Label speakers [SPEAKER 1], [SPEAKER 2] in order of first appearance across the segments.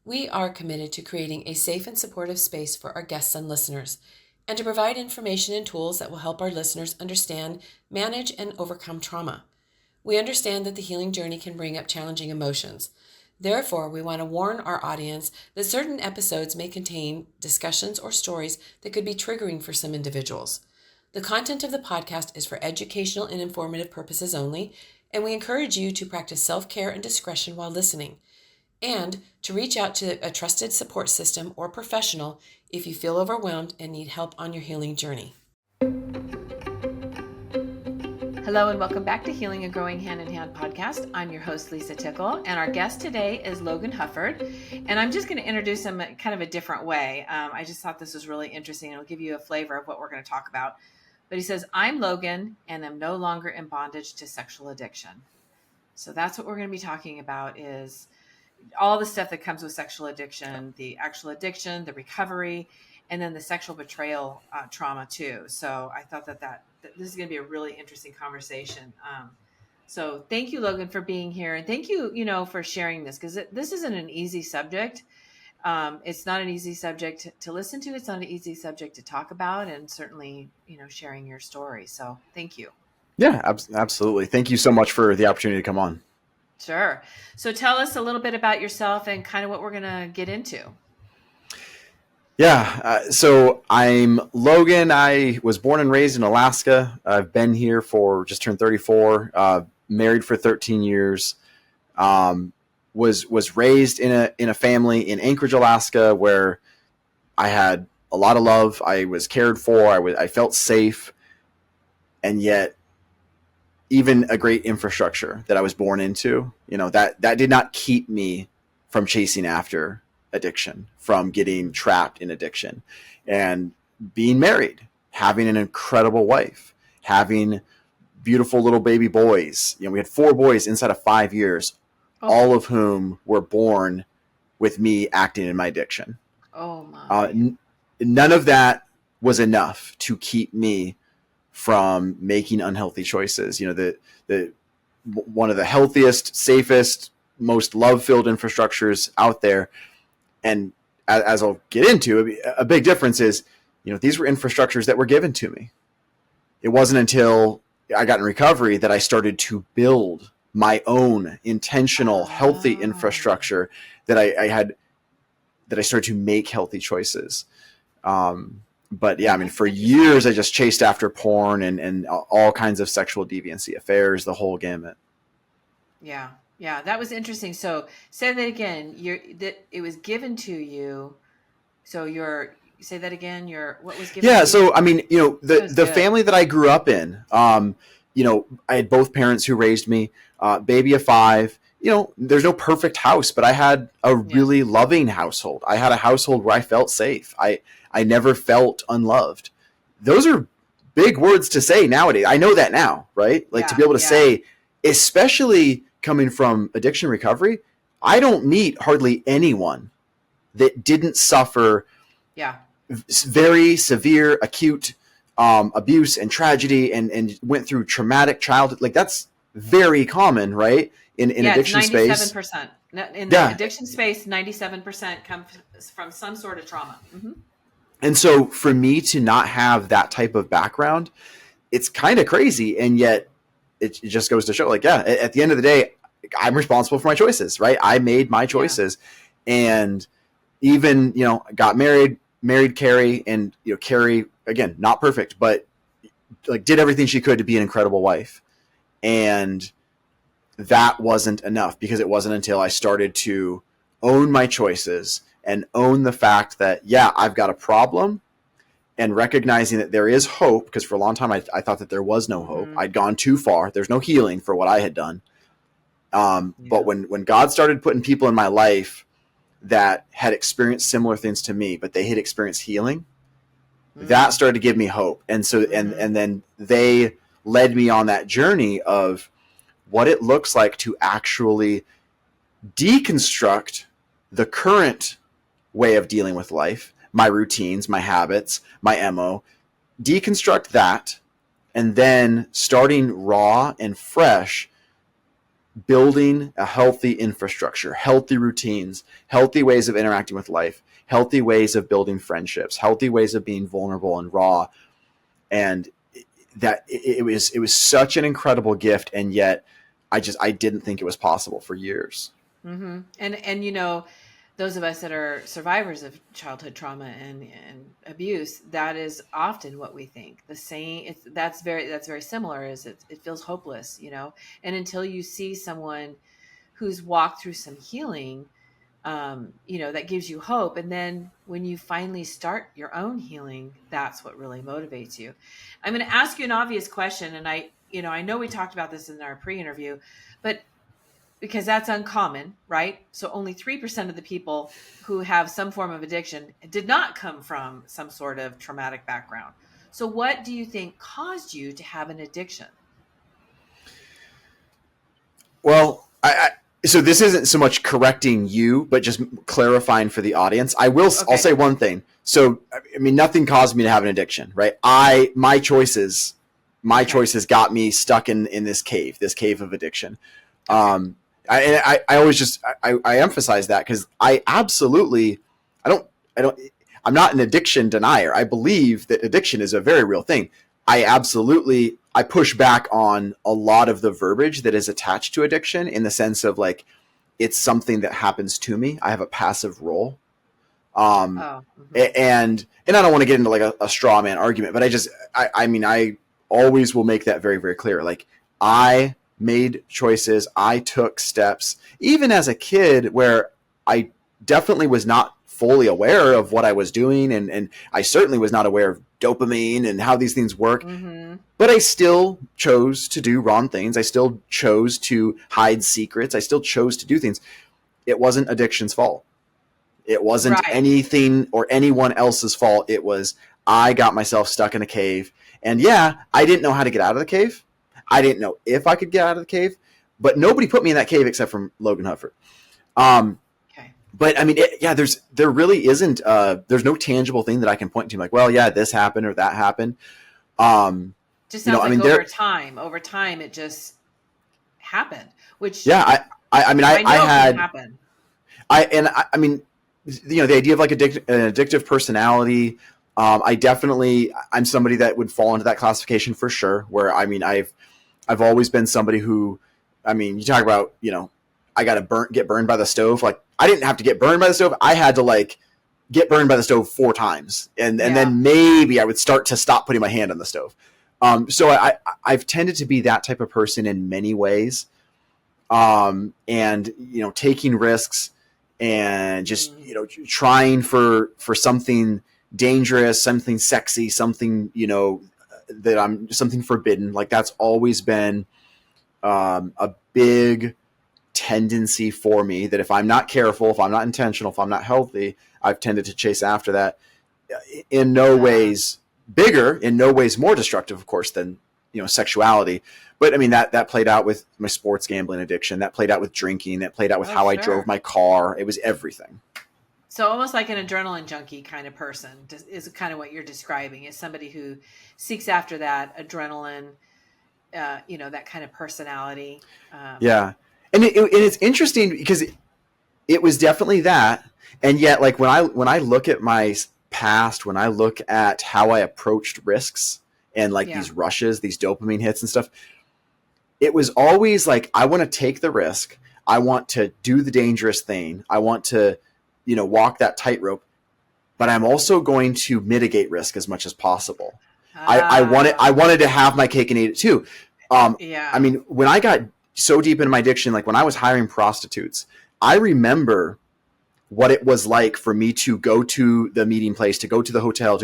[SPEAKER 1] We are committed to creating a safe and supportive space for our guests and listeners, and to provide information and tools that will help our listeners understand, manage, and overcome trauma. We understand that the healing journey can bring up challenging emotions. Therefore, we want to warn our audience that certain episodes may contain discussions or stories that could be triggering for some individuals. The content of the podcast is for educational and informative purposes only, and we encourage you to practice self-care and discretion while listening, and to reach out to a trusted support system or professional if you feel overwhelmed and need help on your healing journey. Hello and welcome back to Healing and Growing Hand in Hand podcast. I'm your host, Lisa Tickle, and our guest today is Logan Hufford. And I'm just going to introduce him kind of a different way. I just thought this was really interesting. It'll give you a flavor of what we're going to talk about. But he says, I'm Logan and I'm no longer in bondage to sexual addiction. So that's what we're going to be talking about, is all the stuff that comes with sexual addiction, the actual addiction, the recovery, and then the sexual betrayal trauma too. So I thought that this is going to be a really interesting conversation. So thank you, Logan, for being here. And thank you, for sharing this, because this isn't an easy subject. It's not an easy subject to listen to. It's not an easy subject to talk about, and certainly, sharing your story. So thank you.
[SPEAKER 2] Yeah, absolutely. Thank you so much for the opportunity to come on.
[SPEAKER 1] Sure. So tell us a little bit about yourself and kind of what we're going to get into.
[SPEAKER 2] Yeah. So I'm Logan. I was born and raised in Alaska. I've been here for just turned 34, married for 13 years, was raised in a family in Anchorage, Alaska, where I had a lot of love. I was cared for. I felt safe. And yet, even a great infrastructure that I was born into, that did not keep me from chasing after addiction, from getting trapped in addiction, and being married, having an incredible wife, having beautiful little baby boys. We had 4 boys inside of 5 years, all of whom were born with me acting in my addiction.
[SPEAKER 1] Oh my.
[SPEAKER 2] None of that was enough to keep me from making unhealthy choices. The one of the healthiest, safest, most love-filled infrastructures out there. And as I'll get into, a big difference is, these were infrastructures that were given to me. It wasn't until I got in recovery that I started to build my own intentional, healthy infrastructure that I started to make healthy choices. But yeah, for years I just chased after porn and all kinds of sexual deviancy affairs, the whole gamut.
[SPEAKER 1] Yeah. Yeah. That was interesting. So say that again, it was given to you. So say that again, what was given to you?
[SPEAKER 2] So, the family that I grew up in, I had both parents who raised me, baby of 5. There's no perfect house, but I had a really loving household. I had a household where I felt safe. I never felt unloved. Those are big words to say nowadays. I know that now, right? To be able to say, especially coming from addiction recovery, I don't meet hardly anyone that didn't suffer very severe, acute abuse and tragedy and went through traumatic childhood. That's very common, right? In addiction
[SPEAKER 1] 97%.
[SPEAKER 2] space.
[SPEAKER 1] In the addiction space, 97% comes from some sort of trauma. Mm-hmm.
[SPEAKER 2] And so for me to not have that type of background, it's kind of crazy. And yet it just goes to show, at the end of the day, I'm responsible for my choices, right? I made my choices. And even, got married Carrie, and, Carrie, again, not perfect, but did everything she could to be an incredible wife. And that wasn't enough, because it wasn't until I started to own my choices and own the fact that, I've got a problem, and recognizing that there is hope, because for a long time I thought that there was no hope. I'd gone too far. There's no healing for what I had done. But when God started putting people in my life that had experienced similar things to me, but they had experienced healing, that started to give me hope. And so, and then they led me on that journey of what it looks like to actually deconstruct the current way of dealing with life, my routines, my habits, my MO, deconstruct that, and then starting raw and fresh, building a healthy infrastructure, healthy routines, healthy ways of interacting with life, healthy ways of building friendships, healthy ways of being vulnerable and raw. And that it was such an incredible gift. And yet I didn't think it was possible for years.
[SPEAKER 1] Mm-hmm. And those of us that are survivors of childhood trauma and abuse, that is often what we think. The same, that's very similar. Is it feels hopeless, and until you see someone who's walked through some healing, that gives you hope. And then when you finally start your own healing, that's what really motivates you. I'm going to ask you an obvious question, and I know we talked about this in our pre-interview, but because that's uncommon, right? So only 3% of the people who have some form of addiction did not come from some sort of traumatic background. So what do you think caused you to have an addiction?
[SPEAKER 2] Well, so this isn't so much correcting you, but just clarifying for the audience. I'll say one thing. So, I mean, nothing caused me to have an addiction, right? My choices got me stuck in this cave of addiction. I emphasize that because I'm not an addiction denier. I believe that addiction is a very real thing. I push back on a lot of the verbiage that is attached to addiction in the sense of like, it's something that happens to me. I have a passive role. And I don't want to get into like a straw man argument, but I always will make that very, very clear. Like, I made choices. I took steps, even as a kid, where I definitely was not fully aware of what I was doing. And I certainly was not aware of dopamine and how these things work. Mm-hmm. But I still chose to do wrong things. I still chose to hide secrets. I still chose to do things. It wasn't addiction's fault. It wasn't anything or anyone else's fault. It was, I got myself stuck in a cave. And yeah, I didn't know how to get out of the cave. I didn't know if I could get out of the cave, but nobody put me in that cave except for Logan Hufford. But I mean, there really isn't, there's no tangible thing that I can point to like, well, yeah, this happened or that happened.
[SPEAKER 1] Just sounds over time, it just happened, which
[SPEAKER 2] the idea of like an addictive personality. I'm somebody that would fall into that classification for sure, where, I mean, I've always been somebody who, I mean, you talk about, I got to get burned by the stove. Like, I didn't have to get burned by the stove. I had to like get burned by the stove 4 times. And then maybe I would start to stop putting my hand on the stove. So I've tended to be that type of person in many ways. And, taking risks and just, trying for something dangerous, something sexy, something, something forbidden. Like, that's always been a big tendency for me, that if I'm not careful, if I'm not intentional, if I'm not healthy, I've tended to chase after that. In no ways bigger, in no ways more destructive, of course, than, sexuality. But I mean, that played out with my sports gambling addiction. That played out with drinking. That played out with how I drove my car. It was everything.
[SPEAKER 1] So almost like an adrenaline junkie kind of person is kind of what you're describing, is somebody who seeks after that adrenaline, that kind of personality.
[SPEAKER 2] And it's interesting because it was definitely that. And yet, like, when I look at my past, when I look at how I approached risks and like these rushes, these dopamine hits and stuff, it was always like, I want to take the risk. I want to do the dangerous thing. I want to, walk that tightrope, but I'm also going to mitigate risk as much as possible. I wanted to have my cake and eat it too. I mean, when I got so deep into my addiction, like when I was hiring prostitutes, I remember what it was like for me to go to the meeting place, to go to the hotel,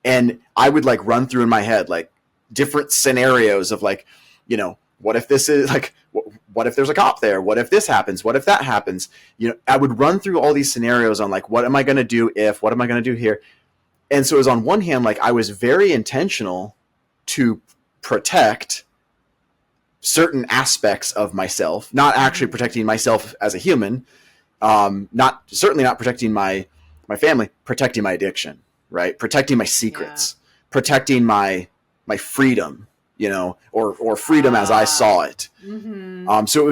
[SPEAKER 2] and I would like run through in my head, like different scenarios of like, what if this is like, what if there's a cop there? What if this happens? What if that happens? I would run through all these scenarios on like, what am I going to do what am I going to do here? And so it was, on one hand, like, I was very intentional to protect certain aspects of myself, not actually protecting myself as a human, certainly not protecting my family, protecting my addiction, right? Protecting my secrets, protecting my freedom, or freedom as I saw it. Mm-hmm. So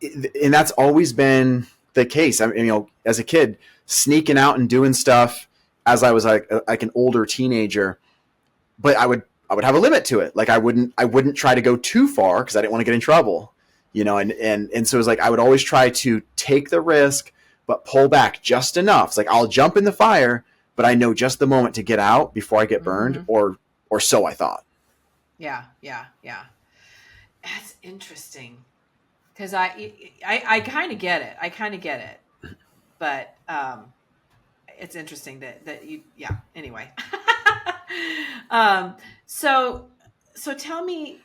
[SPEAKER 2] And that's always been the case. I mean, as a kid, sneaking out and doing stuff as I was like an older teenager, but I would have a limit to it. Like I wouldn't try to go too far because I didn't want to get in trouble, and so it was like I would always try to take the risk but pull back just enough. It's like I'll jump in the fire, but I know just the moment to get out before I get burned, or so I thought.
[SPEAKER 1] Yeah. That's interesting. Because I kind of get it. I kind of get it. But it's interesting that you, yeah, anyway. So tell me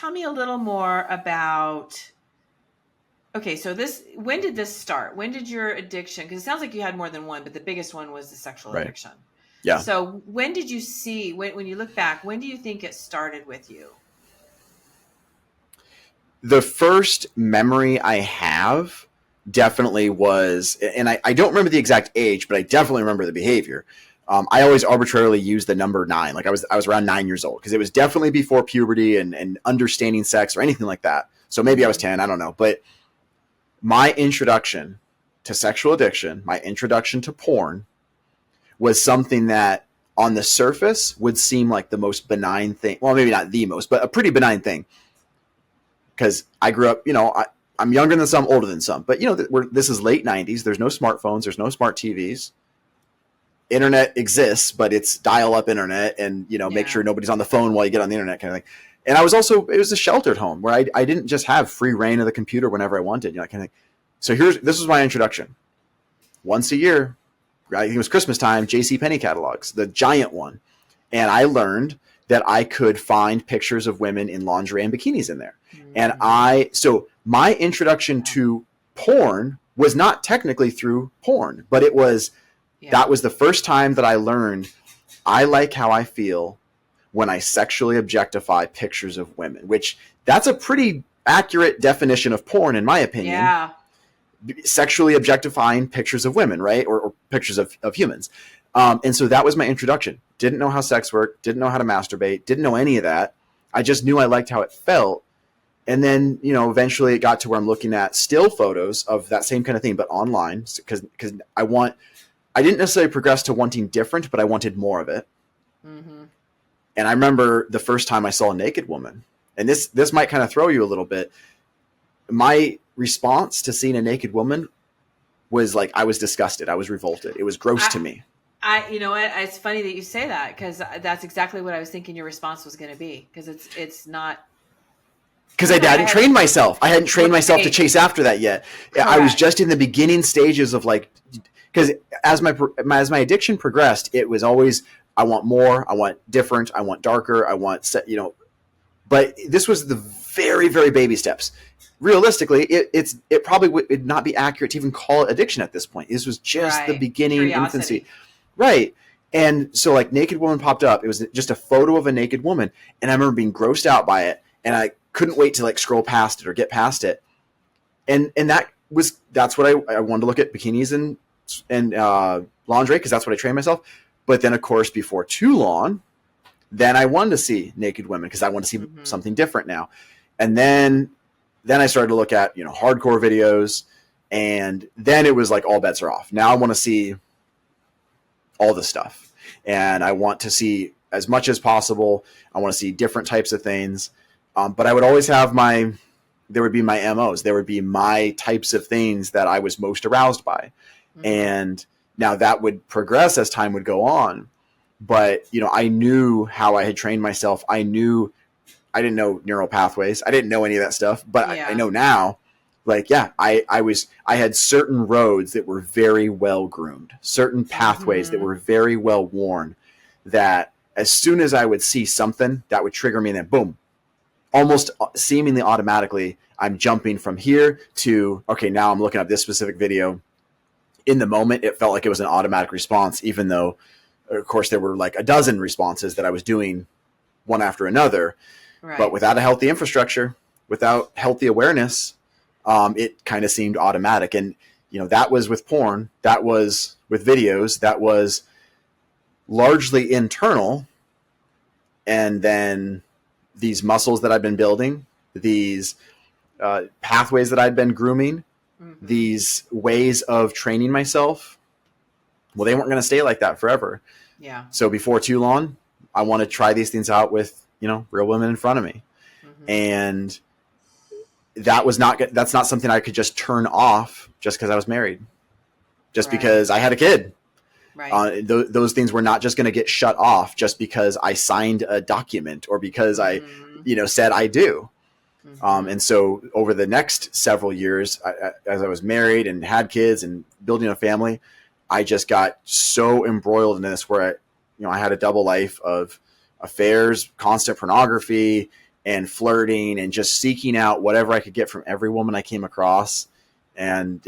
[SPEAKER 1] a little more about, okay, so when did this start? When did your addiction, because it sounds like you had more than one, but the biggest one was the sexual addiction.
[SPEAKER 2] Yeah.
[SPEAKER 1] So when did you see, when you look back, when do you think it started with you?
[SPEAKER 2] The first memory I have definitely was, and I don't remember the exact age, but I definitely remember the behavior. I always arbitrarily used the number 9. Like I was around 9 years old because it was definitely before puberty and understanding sex or anything like that. So maybe I was 10, I don't know. But my introduction to sexual addiction, my introduction to porn was something that on the surface would seem like the most benign thing. Well, maybe not the most, but a pretty benign thing. Because I grew up, I'm younger than some, older than some. But, this is late 90s. There's no smartphones. There's no smart TVs. Internet exists, but it's dial-up internet. And, make sure nobody's on the phone while you get on the internet kind of thing. And it was a sheltered home where I didn't just have free reign of the computer whenever I wanted, kind of thing. So this was my introduction. Once a year, I think it was Christmas time, JCPenney catalogs, the giant one. And I learned that I could find pictures of women in lingerie and bikinis in there. And so my introduction to porn was not technically through porn, but that was the first time that I learned I like how I feel when I sexually objectify pictures of women, which that's a pretty accurate definition of porn, in my opinion.
[SPEAKER 1] Yeah.
[SPEAKER 2] Sexually objectifying pictures of women, right? Or pictures of humans. And so that was my introduction. Didn't know how sex worked, didn't know how to masturbate, didn't know any of that. I just knew I liked how it felt. And then, eventually it got to where I'm looking at still photos of that same kind of thing, but online, because I didn't necessarily progress to wanting different, but I wanted more of it. Mm-hmm. And I remember the first time I saw a naked woman, and this might kind of throw you a little bit. My response to seeing a naked woman was like, I was disgusted. I was revolted. It was gross to me.
[SPEAKER 1] You know what? It's funny that you say that, because that's exactly what I was thinking your response was going to be, because it's not.
[SPEAKER 2] Because I hadn't trained myself. I hadn't trained myself to chase after that yet. Correct. I was just in the beginning stages of because as my addiction progressed, it was always, I want more, I want different, I want darker, I want but this was the very, very baby steps. Realistically, it probably would not be accurate to even call it addiction at this point. This was just the beginning, infancy. Right. And so naked woman popped up. It was just a photo of a naked woman. And I remember being grossed out by it. And I couldn't wait to scroll past it or get past it. And that's what I wanted to look at, bikinis and lingerie, because that's what I trained myself. But then, of course, before too long, then I wanted to see naked women because I want to see something different now. And then I started to look at, hardcore videos, and then it was like all bets are off. Now I want to see all the stuff, and I want to see as much as possible. I want to see different types of things. But I would always have there would be my MOs. There would be my types of things that I was most aroused by. Mm-hmm. And now that would progress as time would go on. But, I knew how I had trained myself. I didn't know neural pathways. I didn't know any of that stuff, but I know now, I had certain roads that were very well groomed, certain pathways that were very well worn, that as soon as I would see something that would trigger me, and then boom, almost seemingly automatically, I'm jumping from here to, okay, now I'm looking up this specific video. In the moment, it felt like it was an automatic response, even though, of course, there were a dozen responses that I was doing one after another. Right. But without a healthy infrastructure, without healthy awareness, it kind of seemed automatic. And, that was with porn. That was with videos. That was largely internal. And then these muscles that I've been building, these pathways that I'd been grooming,
[SPEAKER 1] Mm-hmm.
[SPEAKER 2] these ways of training myself, well, they weren't going to stay like that forever.
[SPEAKER 1] Yeah.
[SPEAKER 2] So before too long, I want to try these things out with, real women in front of me.
[SPEAKER 1] Mm-hmm.
[SPEAKER 2] And that's not something I could just turn off just because I was married, just
[SPEAKER 1] Right.
[SPEAKER 2] because I had a kid.
[SPEAKER 1] Right.
[SPEAKER 2] Those things were not just going to get shut off just because I signed a document or because
[SPEAKER 1] Mm-hmm.
[SPEAKER 2] I, said I do.
[SPEAKER 1] Mm-hmm.
[SPEAKER 2] And so over the next several years, as I was married and had kids and building a family, I just got so embroiled in this where I had a double life of affairs, constant pornography, and flirting, and just seeking out whatever I could get from every woman I came across. And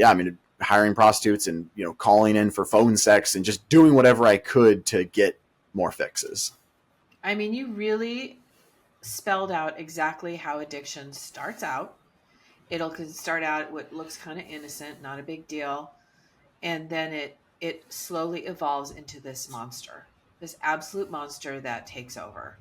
[SPEAKER 2] hiring prostitutes and, calling in for phone sex and just doing whatever I could to get more fixes.
[SPEAKER 1] I mean, you really spelled out exactly how addiction starts out. It'll start out what looks kind of innocent, not a big deal. And then it slowly evolves into this monster, this absolute monster that takes over.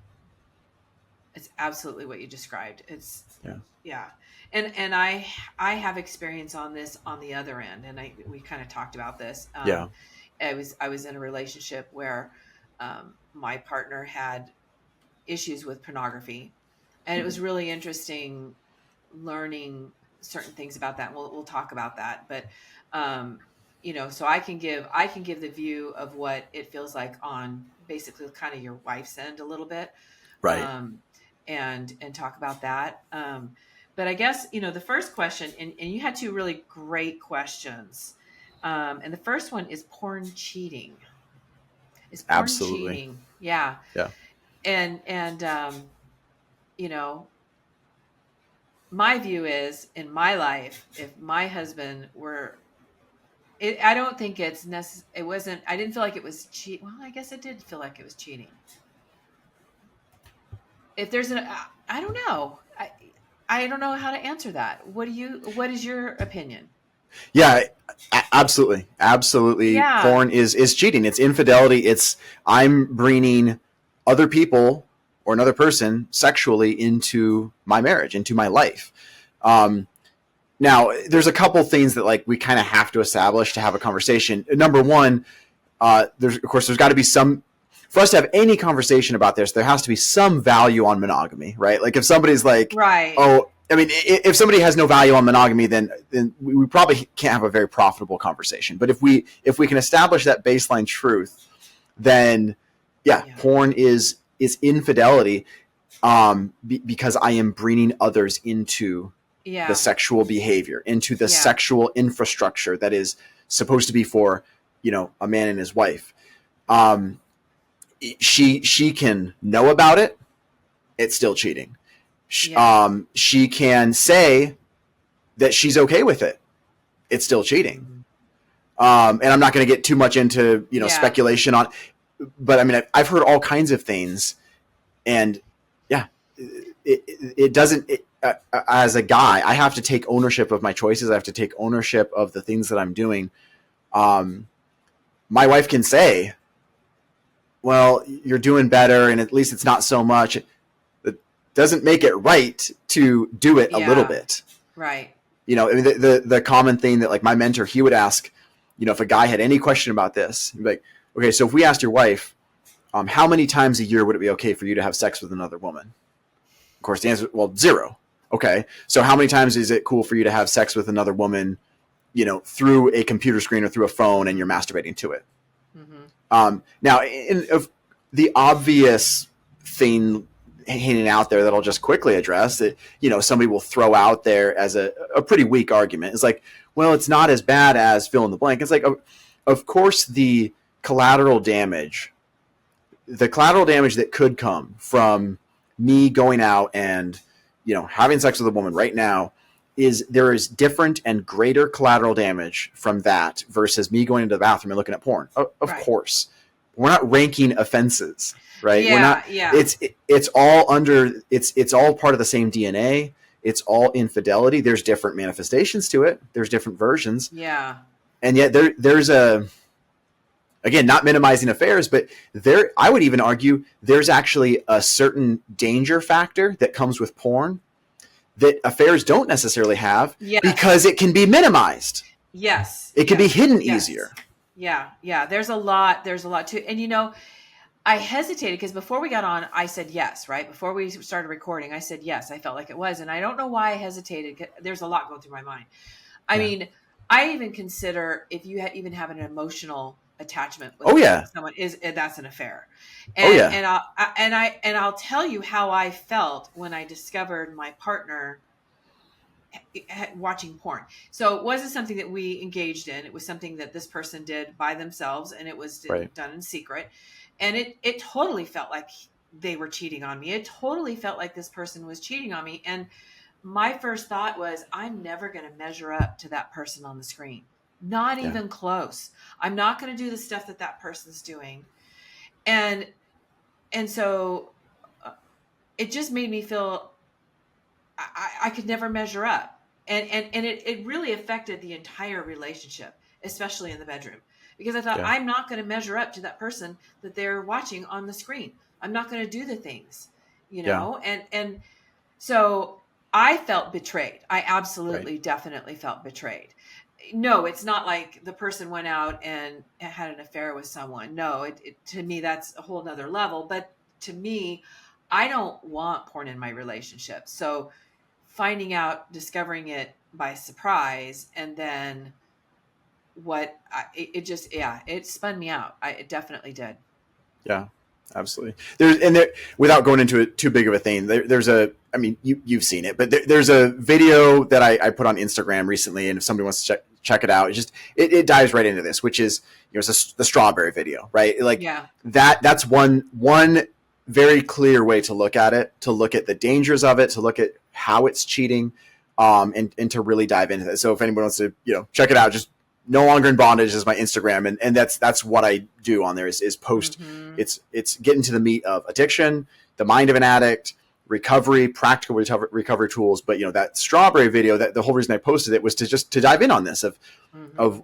[SPEAKER 1] It's absolutely what you described. It's
[SPEAKER 2] Yeah.
[SPEAKER 1] yeah. And I have experience on this on the other end, and we kind of talked about this.
[SPEAKER 2] Yeah.
[SPEAKER 1] I was in a relationship where my partner had issues with pornography, and it was really interesting learning certain things about that. We'll talk about that, but so I can give the view of what it feels like on basically kind of your wife's end a little bit.
[SPEAKER 2] Right.
[SPEAKER 1] And talk about that. But I guess, the first question, and you had two really great questions. And the first one is porn cheating. Is porn
[SPEAKER 2] Absolutely.
[SPEAKER 1] cheating? Yeah.
[SPEAKER 2] Yeah.
[SPEAKER 1] And my view is, in my life, if my husband were, I don't think it's necessary. It wasn't, I didn't feel like it was cheat. Well, I guess it did feel like it was cheating. If there's I don't know. I don't know how to answer that. What is your opinion?
[SPEAKER 2] Yeah, absolutely. Absolutely.
[SPEAKER 1] Yeah.
[SPEAKER 2] Porn is cheating. It's infidelity. It's I'm bringing other people or another person sexually into my marriage, into my life. Now, there's a couple things that we kind of have to establish to have a conversation. Number one, there's got to be some, for us to have any conversation about this, there has to be some value on monogamy, right? Like if somebody's like,
[SPEAKER 1] right.
[SPEAKER 2] Oh, I mean, if somebody has no value on monogamy, then we probably can't have a very profitable conversation. But if we can establish that baseline truth, then porn is infidelity, because I am bringing others into the sexual behavior, into the sexual infrastructure that is supposed to be for, a man and his wife. She can know about it. It's still cheating. She can say that she's okay with it. It's still cheating. And I'm not going to get too much into, speculation on, but I mean, I've heard all kinds of things, and it doesn't, as a guy, I have to take ownership of my choices. I have to take ownership of the things that I'm doing. My wife can say, well, you're doing better, and at least it's not so much. It doesn't make it right to do it a little bit.
[SPEAKER 1] Right.
[SPEAKER 2] I mean, the common thing that my mentor, he would ask, if a guy had any question about this, he'd be like, okay, so if we asked your wife, how many times a year would it be okay for you to have sex with another woman? Of course, the answer, well, 0. Okay. So how many times is it cool for you to have sex with another woman, through a computer screen or through a phone, and you're masturbating to it? Mm-hmm. Now, the obvious thing hanging out there that I'll just quickly address that, somebody will throw out there as a pretty weak argument is like, well, it's not as bad as fill in the blank. It's like, of course, the collateral damage that could come from me going out and, having sex with a woman right now there is different and greater collateral damage from that versus me going into the bathroom and looking at porn. Of course, we're not ranking offenses, right? We're not. It's all under. It's all part of the same DNA. It's all infidelity. There's different manifestations to it. There's different versions.
[SPEAKER 1] Yeah.
[SPEAKER 2] And yet there's again, not minimizing affairs, but I would even argue there's actually a certain danger factor that comes with porn that affairs don't necessarily have,
[SPEAKER 1] Yes.
[SPEAKER 2] because it can be minimized.
[SPEAKER 1] Yes.
[SPEAKER 2] It can be hidden easier.
[SPEAKER 1] Yeah. Yeah. There's a lot too. And I hesitated because before we got on, I said yes, right? Before we started recording, I said yes. I felt like it was. And I don't know why I hesitated. There's a lot going through my mind. I mean, I even consider if you even have an emotional attachment with someone, that's an affair. And I'll tell you how I felt when I discovered my partner watching porn. So it wasn't something that we engaged in. It was something that this person did by themselves, and it was done in secret. And it totally felt like they were cheating on me. It totally felt like this person was cheating on me. And my first thought was, I'm never going to measure up to that person on the screen. Not even close. I'm not going to do the stuff that person's doing. And so it just made me feel I could never measure up. And it really affected the entire relationship, especially in the bedroom, because I thought, I'm not going to measure up to that person that they're watching on the screen. I'm not going to do the things, and so I felt betrayed. I absolutely, definitely felt betrayed. No, it's not like the person went out and had an affair with someone. No, to me, that's a whole nother level. But to me, I don't want porn in my relationship. So finding out, discovering it by surprise, and then it spun me out. It definitely did.
[SPEAKER 2] Yeah, absolutely. Without going into it too big of a thing, you've seen it, but there's a video that I put on Instagram recently, and if somebody wants to check it out, it dives right into this, which is, it's the strawberry video, right? That's one very clear way to look at it, to look at the dangers of it, to look at how it's cheating, and to really dive into it. So if anyone wants to, check it out, just No Longer in Bondage is my Instagram. And that's what I do on there is post. Mm-hmm. It's getting to the meat of addiction, the mind of an addict, recovery, practical recovery tools. But, that strawberry video, that the whole reason I posted it was to dive in on this of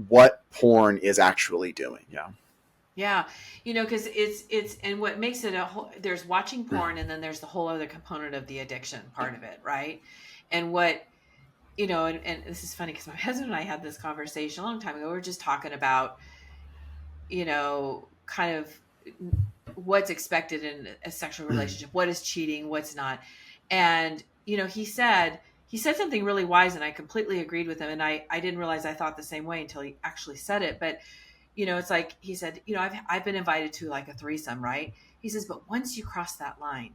[SPEAKER 2] what porn is actually doing. Yeah.
[SPEAKER 1] Yeah. Cause it's, and what makes it there's watching porn, and then there's the whole other component of the addiction part of it. Right. And what, and this is funny because my husband and I had this conversation a long time ago. We were just talking about, kind of what's expected in a sexual relationship, what is cheating, what's not. And, he said something really wise, and I completely agreed with him. And I didn't realize I thought the same way until he actually said it. But, it's like, he said, I've been invited to like a threesome, right? He says, but once you cross that line,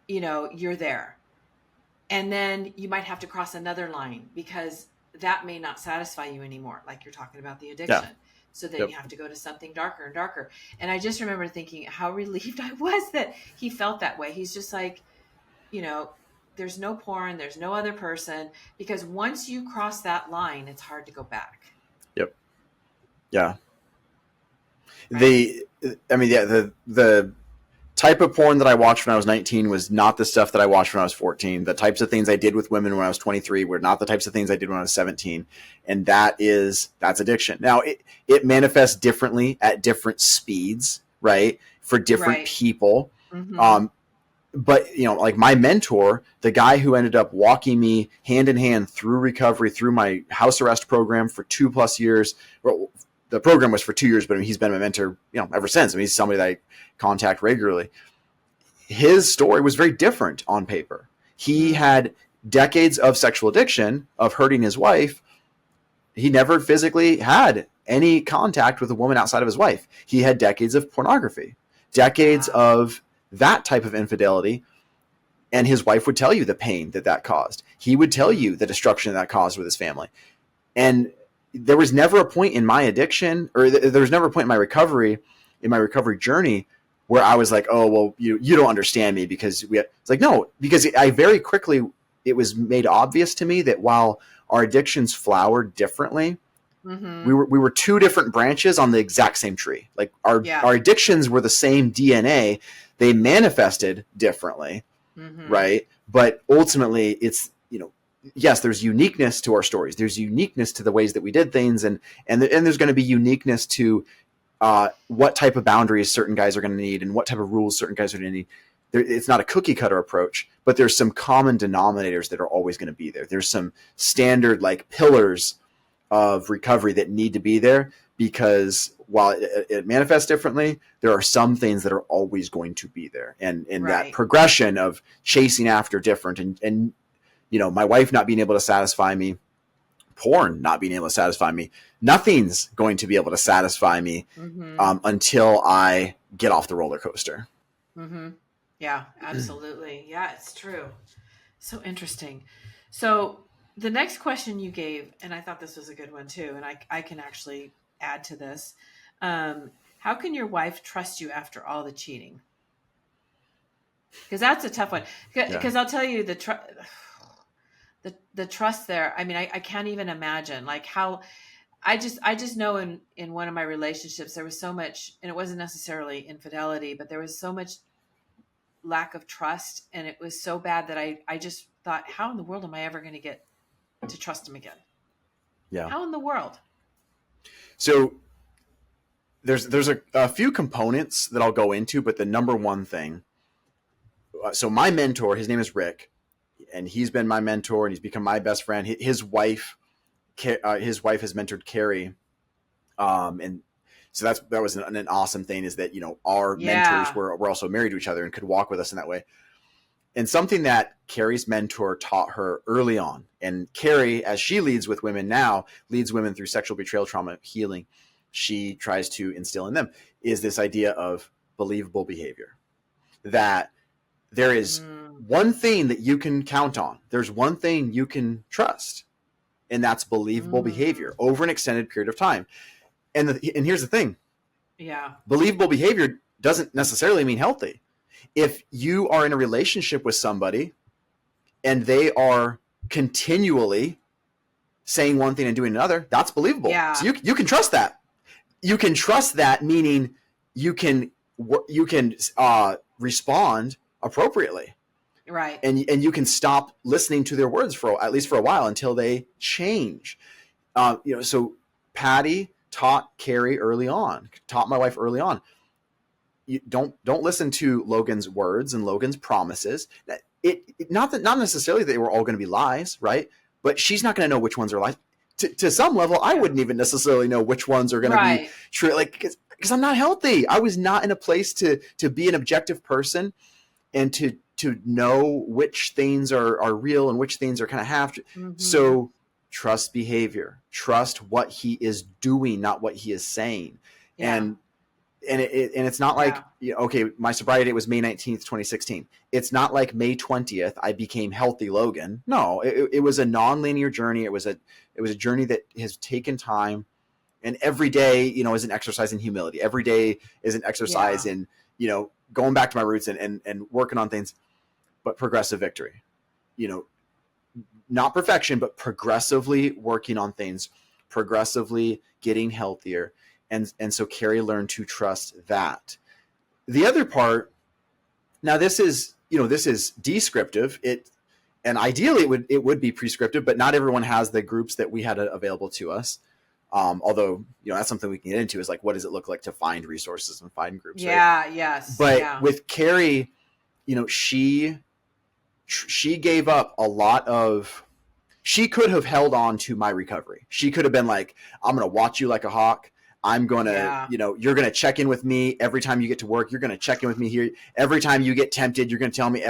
[SPEAKER 1] you're there. And then you might have to cross another line because that may not satisfy you anymore. Like you're talking about the addiction. Yeah. So then you have to go to something darker and darker. And I just remember thinking how relieved I was that he felt that way. He's just like, there's no porn, there's no other person, because once you cross that line, it's hard to go back.
[SPEAKER 2] Yep. Yeah. Right? The type of porn that I watched when I was 19 was not the stuff that I watched when I was 14. The types of things I did with women when I was 23 were not the types of things I did when I was 17. And that's addiction. Now it manifests differently at different speeds, right? For different people. Mm-hmm. But, like my mentor, the guy who ended up walking me hand in hand through recovery, through my house arrest program for 2+ years. Well, the program was for 2 years, but he's been my mentor, ever since. He's somebody that I contact regularly. His story was very different on paper. He had decades of sexual addiction, of hurting his wife. He never physically had any contact with a woman outside of his wife. He had decades of pornography, decades of that type of infidelity. And his wife would tell you the pain that caused. He would tell you the destruction that caused with his family. And there was never a point in my addiction, or there was never a point in my recovery journey where I was like, oh, well, you don't understand me because it's like, no, because I very quickly, it was made obvious to me that while our addictions flowered differently, mm-hmm. we were two different branches on the exact same tree. Like our addictions were the same DNA. They manifested differently. Mm-hmm. Right. But ultimately it's, yes, there's uniqueness to our stories. There's uniqueness to the ways that we did things. And there's going to be uniqueness to what type of boundaries certain guys are going to need and what type of rules certain guys are going to need. it's not a cookie cutter approach, but there's some common denominators that are always going to be there. There's some standard like pillars of recovery that need to be there, because while it manifests differently, there are some things that are always going to be there. And that progression of chasing after different and, my wife not being able to satisfy me, porn not being able to satisfy me, nothing's going to be able to satisfy me until I get off the roller coaster.
[SPEAKER 1] Mm-hmm. Yeah, absolutely. Yeah, it's true. So interesting. So the next question you gave, and I thought this was a good one too, and I can actually add to this. How can your wife trust you after all the cheating? Because that's a tough one. Because I'll tell you the trust there. I mean, I can't even imagine like how. I just know in one of my relationships there was so much, and it wasn't necessarily infidelity, but there was so much lack of trust, and it was so bad that I just thought, how in the world am I ever going to get to trust him again?
[SPEAKER 2] Yeah.
[SPEAKER 1] How in the world?
[SPEAKER 2] So there's a few components that I'll go into, but the number one thing. So my mentor, his name is Rick, and he's been my mentor, and he's become my best friend. His wife has mentored Carrie, and so that was an awesome thing, is that our mentors were also married to each other and could walk with us in that way. And something that Carrie's mentor taught her early on, and Carrie, as she leads with women now, leads women through sexual betrayal trauma healing, she tries to instill in them, is this idea of believable behavior. That there is one thing that you can count on. There's one thing you can trust, and that's believable behavior over an extended period of time. And here's the thing.
[SPEAKER 1] Yeah.
[SPEAKER 2] Believable behavior doesn't necessarily mean healthy. If you are in a relationship with somebody and they are continually saying one thing and doing another, that's believable.
[SPEAKER 1] Yeah.
[SPEAKER 2] So you can trust that. You can trust that, meaning you can respond appropriately.
[SPEAKER 1] Right.
[SPEAKER 2] And you can stop listening to their words for at least for a while until they change. So Patty taught Carrie early on, taught my wife early on. You don't listen to Logan's words and Logan's promises. Not necessarily that they were all going to be lies, right? But she's not going to know which ones are lies. To some level, I wouldn't even necessarily know which ones are going to be true, like because I'm not healthy. I was not in a place to be an objective person and to know which things are real and which things are kind of half. So trust behavior, trust what he is doing, not what he is saying. And it's not like, okay, my sobriety date was May 19th, 2016. It's not like May 20th, I became healthy Logan. No, it was a non-linear journey. It was a journey that has taken time, and every day, is an exercise in humility. Every day is an exercise in, going back to my roots and working on things, but progressive victory, not perfection, but progressively working on things, progressively getting healthier. And so Carrie learned to trust that. The other part, now this is descriptive. And ideally it would be prescriptive, but not everyone has the groups that we had available to us. Although, that's something we can get into, is like, what does it look like to find resources and find groups?
[SPEAKER 1] Yeah.
[SPEAKER 2] Right?
[SPEAKER 1] Yes.
[SPEAKER 2] But with Carrie, she gave up a lot of, she could have held on to my recovery. She could have been like, I'm going to watch you like a hawk. I'm going to, you're going to check in with me every time you get to work. You're going to check in with me here. Every time you get tempted, you're going to tell me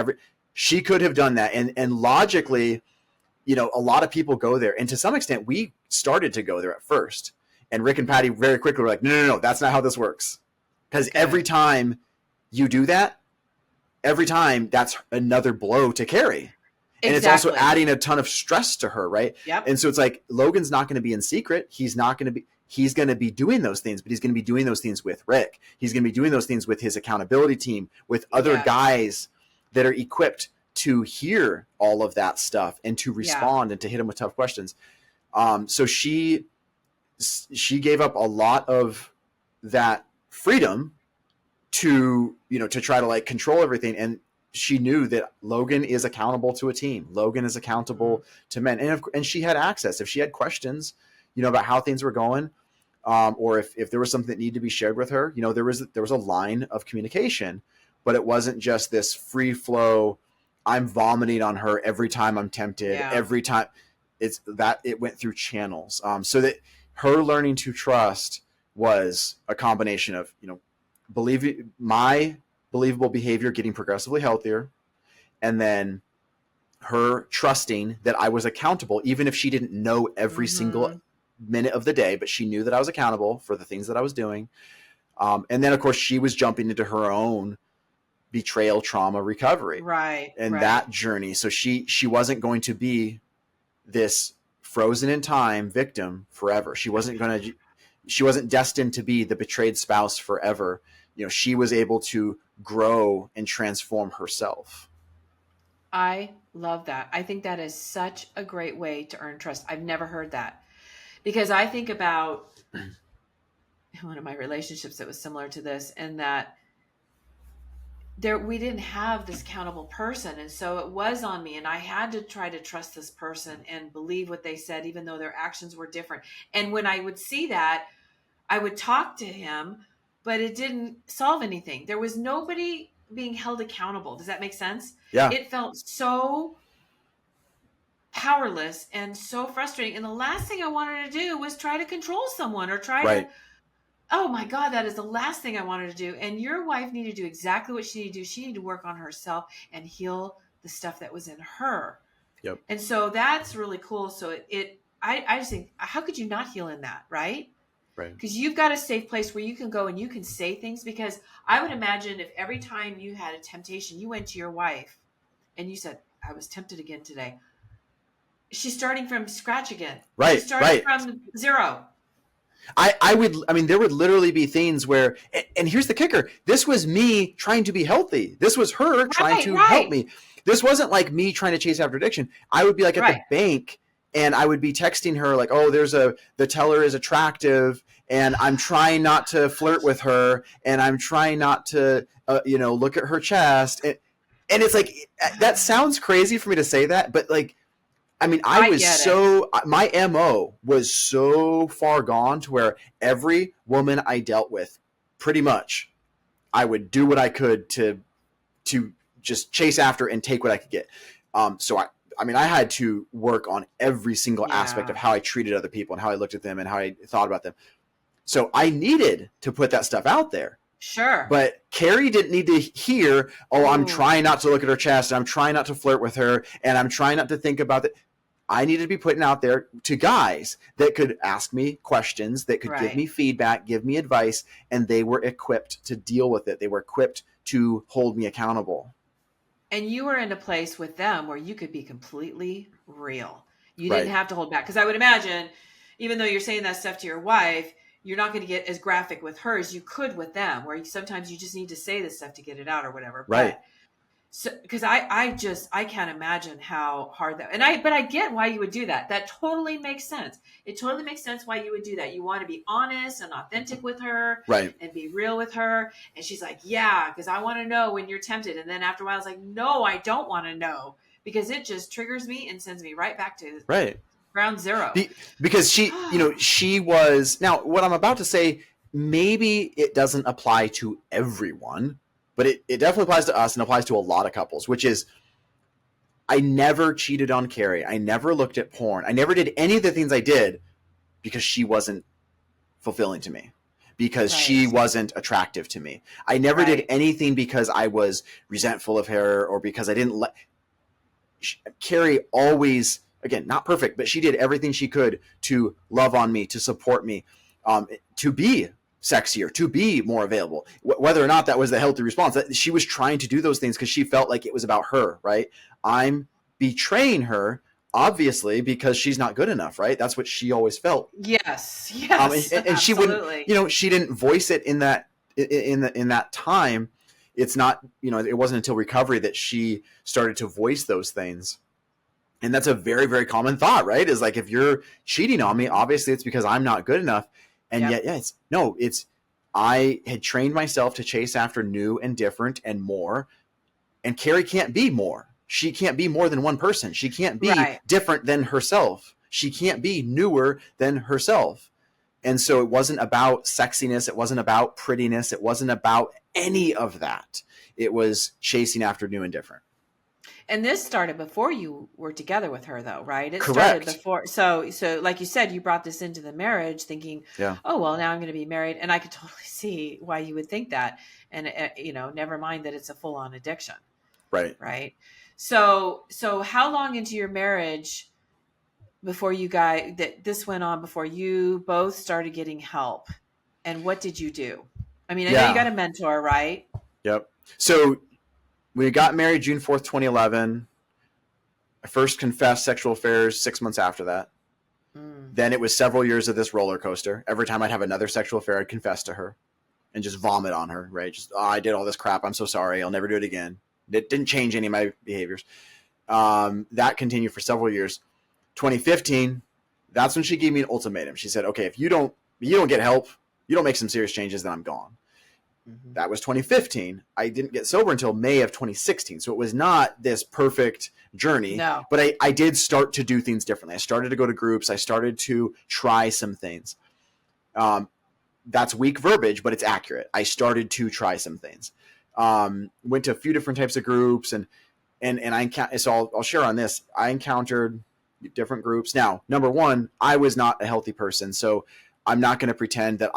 [SPEAKER 2] she could have done that. And logically, a lot of people go there. And to some extent, we started to go there at first. And Rick and Patty very quickly were like, no, that's not how this works. Because every time you do that, every time that's another blow to Carrie. And it's also adding a ton of stress to her, right?
[SPEAKER 1] Yep.
[SPEAKER 2] And so it's like, Logan's not going to be in secret. He's going to be doing those things, but he's going to be doing those things with Rick. He's going to be doing those things with his accountability team, with other guys that are equipped to hear all of that stuff and to respond and to hit him with tough questions. So she gave up a lot of that freedom to try to like control everything. And she knew that Logan is accountable to a team. Logan is accountable to men. And she had access. If she had questions, about how things were going, or if there was something that needed to be shared with her, there was a line of communication but it wasn't just this free flow. I'm vomiting on her every time I'm tempted, every time. It's that it went through channels. So that her learning to trust was a combination of, my believable behavior getting progressively healthier, and then her trusting that I was accountable, even if she didn't know every single minute of the day, but she knew that I was accountable for the things that I was doing. And then, of course, she was jumping into her own betrayal trauma recovery, and that journey. So she wasn't going to be this frozen in time victim forever. She wasn't destined to be the betrayed spouse forever. She was able to grow and transform herself.
[SPEAKER 1] I love that. I think that is such a great way to earn trust. I've never heard that, because I think about one of my relationships that was similar to this, and that we didn't have this accountable person. And so it was on me, and I had to try to trust this person and believe what they said, even though their actions were different. And when I would see that, I would talk to him, but it didn't solve anything. There was nobody being held accountable. Does that make sense?
[SPEAKER 2] Yeah.
[SPEAKER 1] It felt so powerless and so frustrating. And the last thing I wanted to do was try to control someone or try to, oh my God, that is the last thing I wanted to do. And your wife needed to do exactly what she needed to do. She needed to work on herself and heal the stuff that was in her.
[SPEAKER 2] Yep.
[SPEAKER 1] And so that's really cool. So I just think, how could you not heal in that? Right. Because you've got a safe place where you can go and you can say things. Because I would imagine if every time you had a temptation, you went to your wife and you said, I was tempted again today. She's starting from scratch again. She's starting from zero.
[SPEAKER 2] There would literally be things where, and here's the kicker. This was me trying to be healthy. This was her trying to help me. This wasn't like me trying to chase after addiction. I would be like at the bank, and I would be texting her like, oh, the teller is attractive, and I'm trying not to flirt with her, and I'm trying not to, look at her chest. And it's like, that sounds crazy for me to say that, but like, my MO was so far gone to where every woman I dealt with, pretty much, I would do what I could to just chase after and take what I could get. So I had to work on every single aspect of how I treated other people and how I looked at them and how I thought about them. So I needed to put that stuff out there.
[SPEAKER 1] Sure.
[SPEAKER 2] But Carrie didn't need to hear, I'm trying not to look at her chest, and I'm trying not to flirt with her, and I'm trying not to think about it. I needed to be putting out there to guys that could ask me questions, that could give me feedback, give me advice, and they were equipped to deal with it. They were equipped to hold me accountable.
[SPEAKER 1] And you were in a place with them where you could be completely real. You didn't have to hold back. Because I would imagine, even though you're saying that stuff to your wife, you're not going to get as graphic with her as you could with them, where sometimes you just need to say this stuff to get it out or whatever.
[SPEAKER 2] Right.
[SPEAKER 1] So, because I can't imagine how hard that, but I get why you would do that. That totally makes sense. It totally makes sense why you would do that. You want to be honest and authentic with her, and be real with her. And she's like, yeah, because I want to know when you're tempted. And then after a while, it's like, no, I don't want to know, because it just triggers me and sends me right back to ground zero.
[SPEAKER 2] Because she was, now what I'm about to say, maybe it doesn't apply to everyone, but it definitely applies to us and applies to a lot of couples, which is, I never cheated on Carrie. I never looked at porn. I never did any of the things I did because she wasn't fulfilling to me, because she wasn't attractive to me. I never did anything because I was resentful of her or because I didn't let Carrie always, again, not perfect, but she did everything she could to love on me, to support me, to be sexier, to be more available. Whether or not that was the healthy response, she was trying to do those things because she felt like it was about her, right? I'm betraying her, obviously, because she's not good enough, right? That's what she always felt.
[SPEAKER 1] Yes,
[SPEAKER 2] and she wouldn't, she didn't voice it in that time. It's not, it wasn't until recovery that she started to voice those things. And that's a very, very common thought, right? Is like, if you're cheating on me, obviously it's because I'm not good enough. And yet, I had trained myself to chase after new and different and more. And Carrie can't be more. She can't be more than one person. She can't be different than herself. She can't be newer than herself. And so it wasn't about sexiness. It wasn't about prettiness. It wasn't about any of that. It was chasing after new and different.
[SPEAKER 1] And this started before you were together with her, though, right? It started
[SPEAKER 2] Correct.
[SPEAKER 1] before. So like you said, you brought this into the marriage thinking,
[SPEAKER 2] Yeah.
[SPEAKER 1] oh, well, now I'm going to be married. And I could totally see why you would think that. And, never mind that it's a full on addiction.
[SPEAKER 2] Right.
[SPEAKER 1] Right. So how long into your marriage before this went on, before you both started getting help? And what did you do? I mean, I know you got a mentor, right?
[SPEAKER 2] Yep. So we got married June 4th, 2011. I first confessed sexual affairs 6 months after that. Then it was several years of this roller coaster. Every time I'd have another sexual affair, I'd confess to her and just vomit on her, right? Just, I did all this crap. I'm so sorry. I'll never do it again. It didn't change any of my behaviors. That continued for several years. 2015, that's when she gave me an ultimatum. She said, okay, if you don't get help, you don't make some serious changes, then I'm gone. Mm-hmm. That was 2015. I didn't get sober until May of 2016. So it was not this perfect journey, but I did start to do things differently. I started to go to groups. I started to try some things. That's weak verbiage, but it's accurate. I started to try some things. Went to a few different types of groups and I'll share on this. I encountered different groups. Now, number one, I was not a healthy person. So I'm not going to pretend that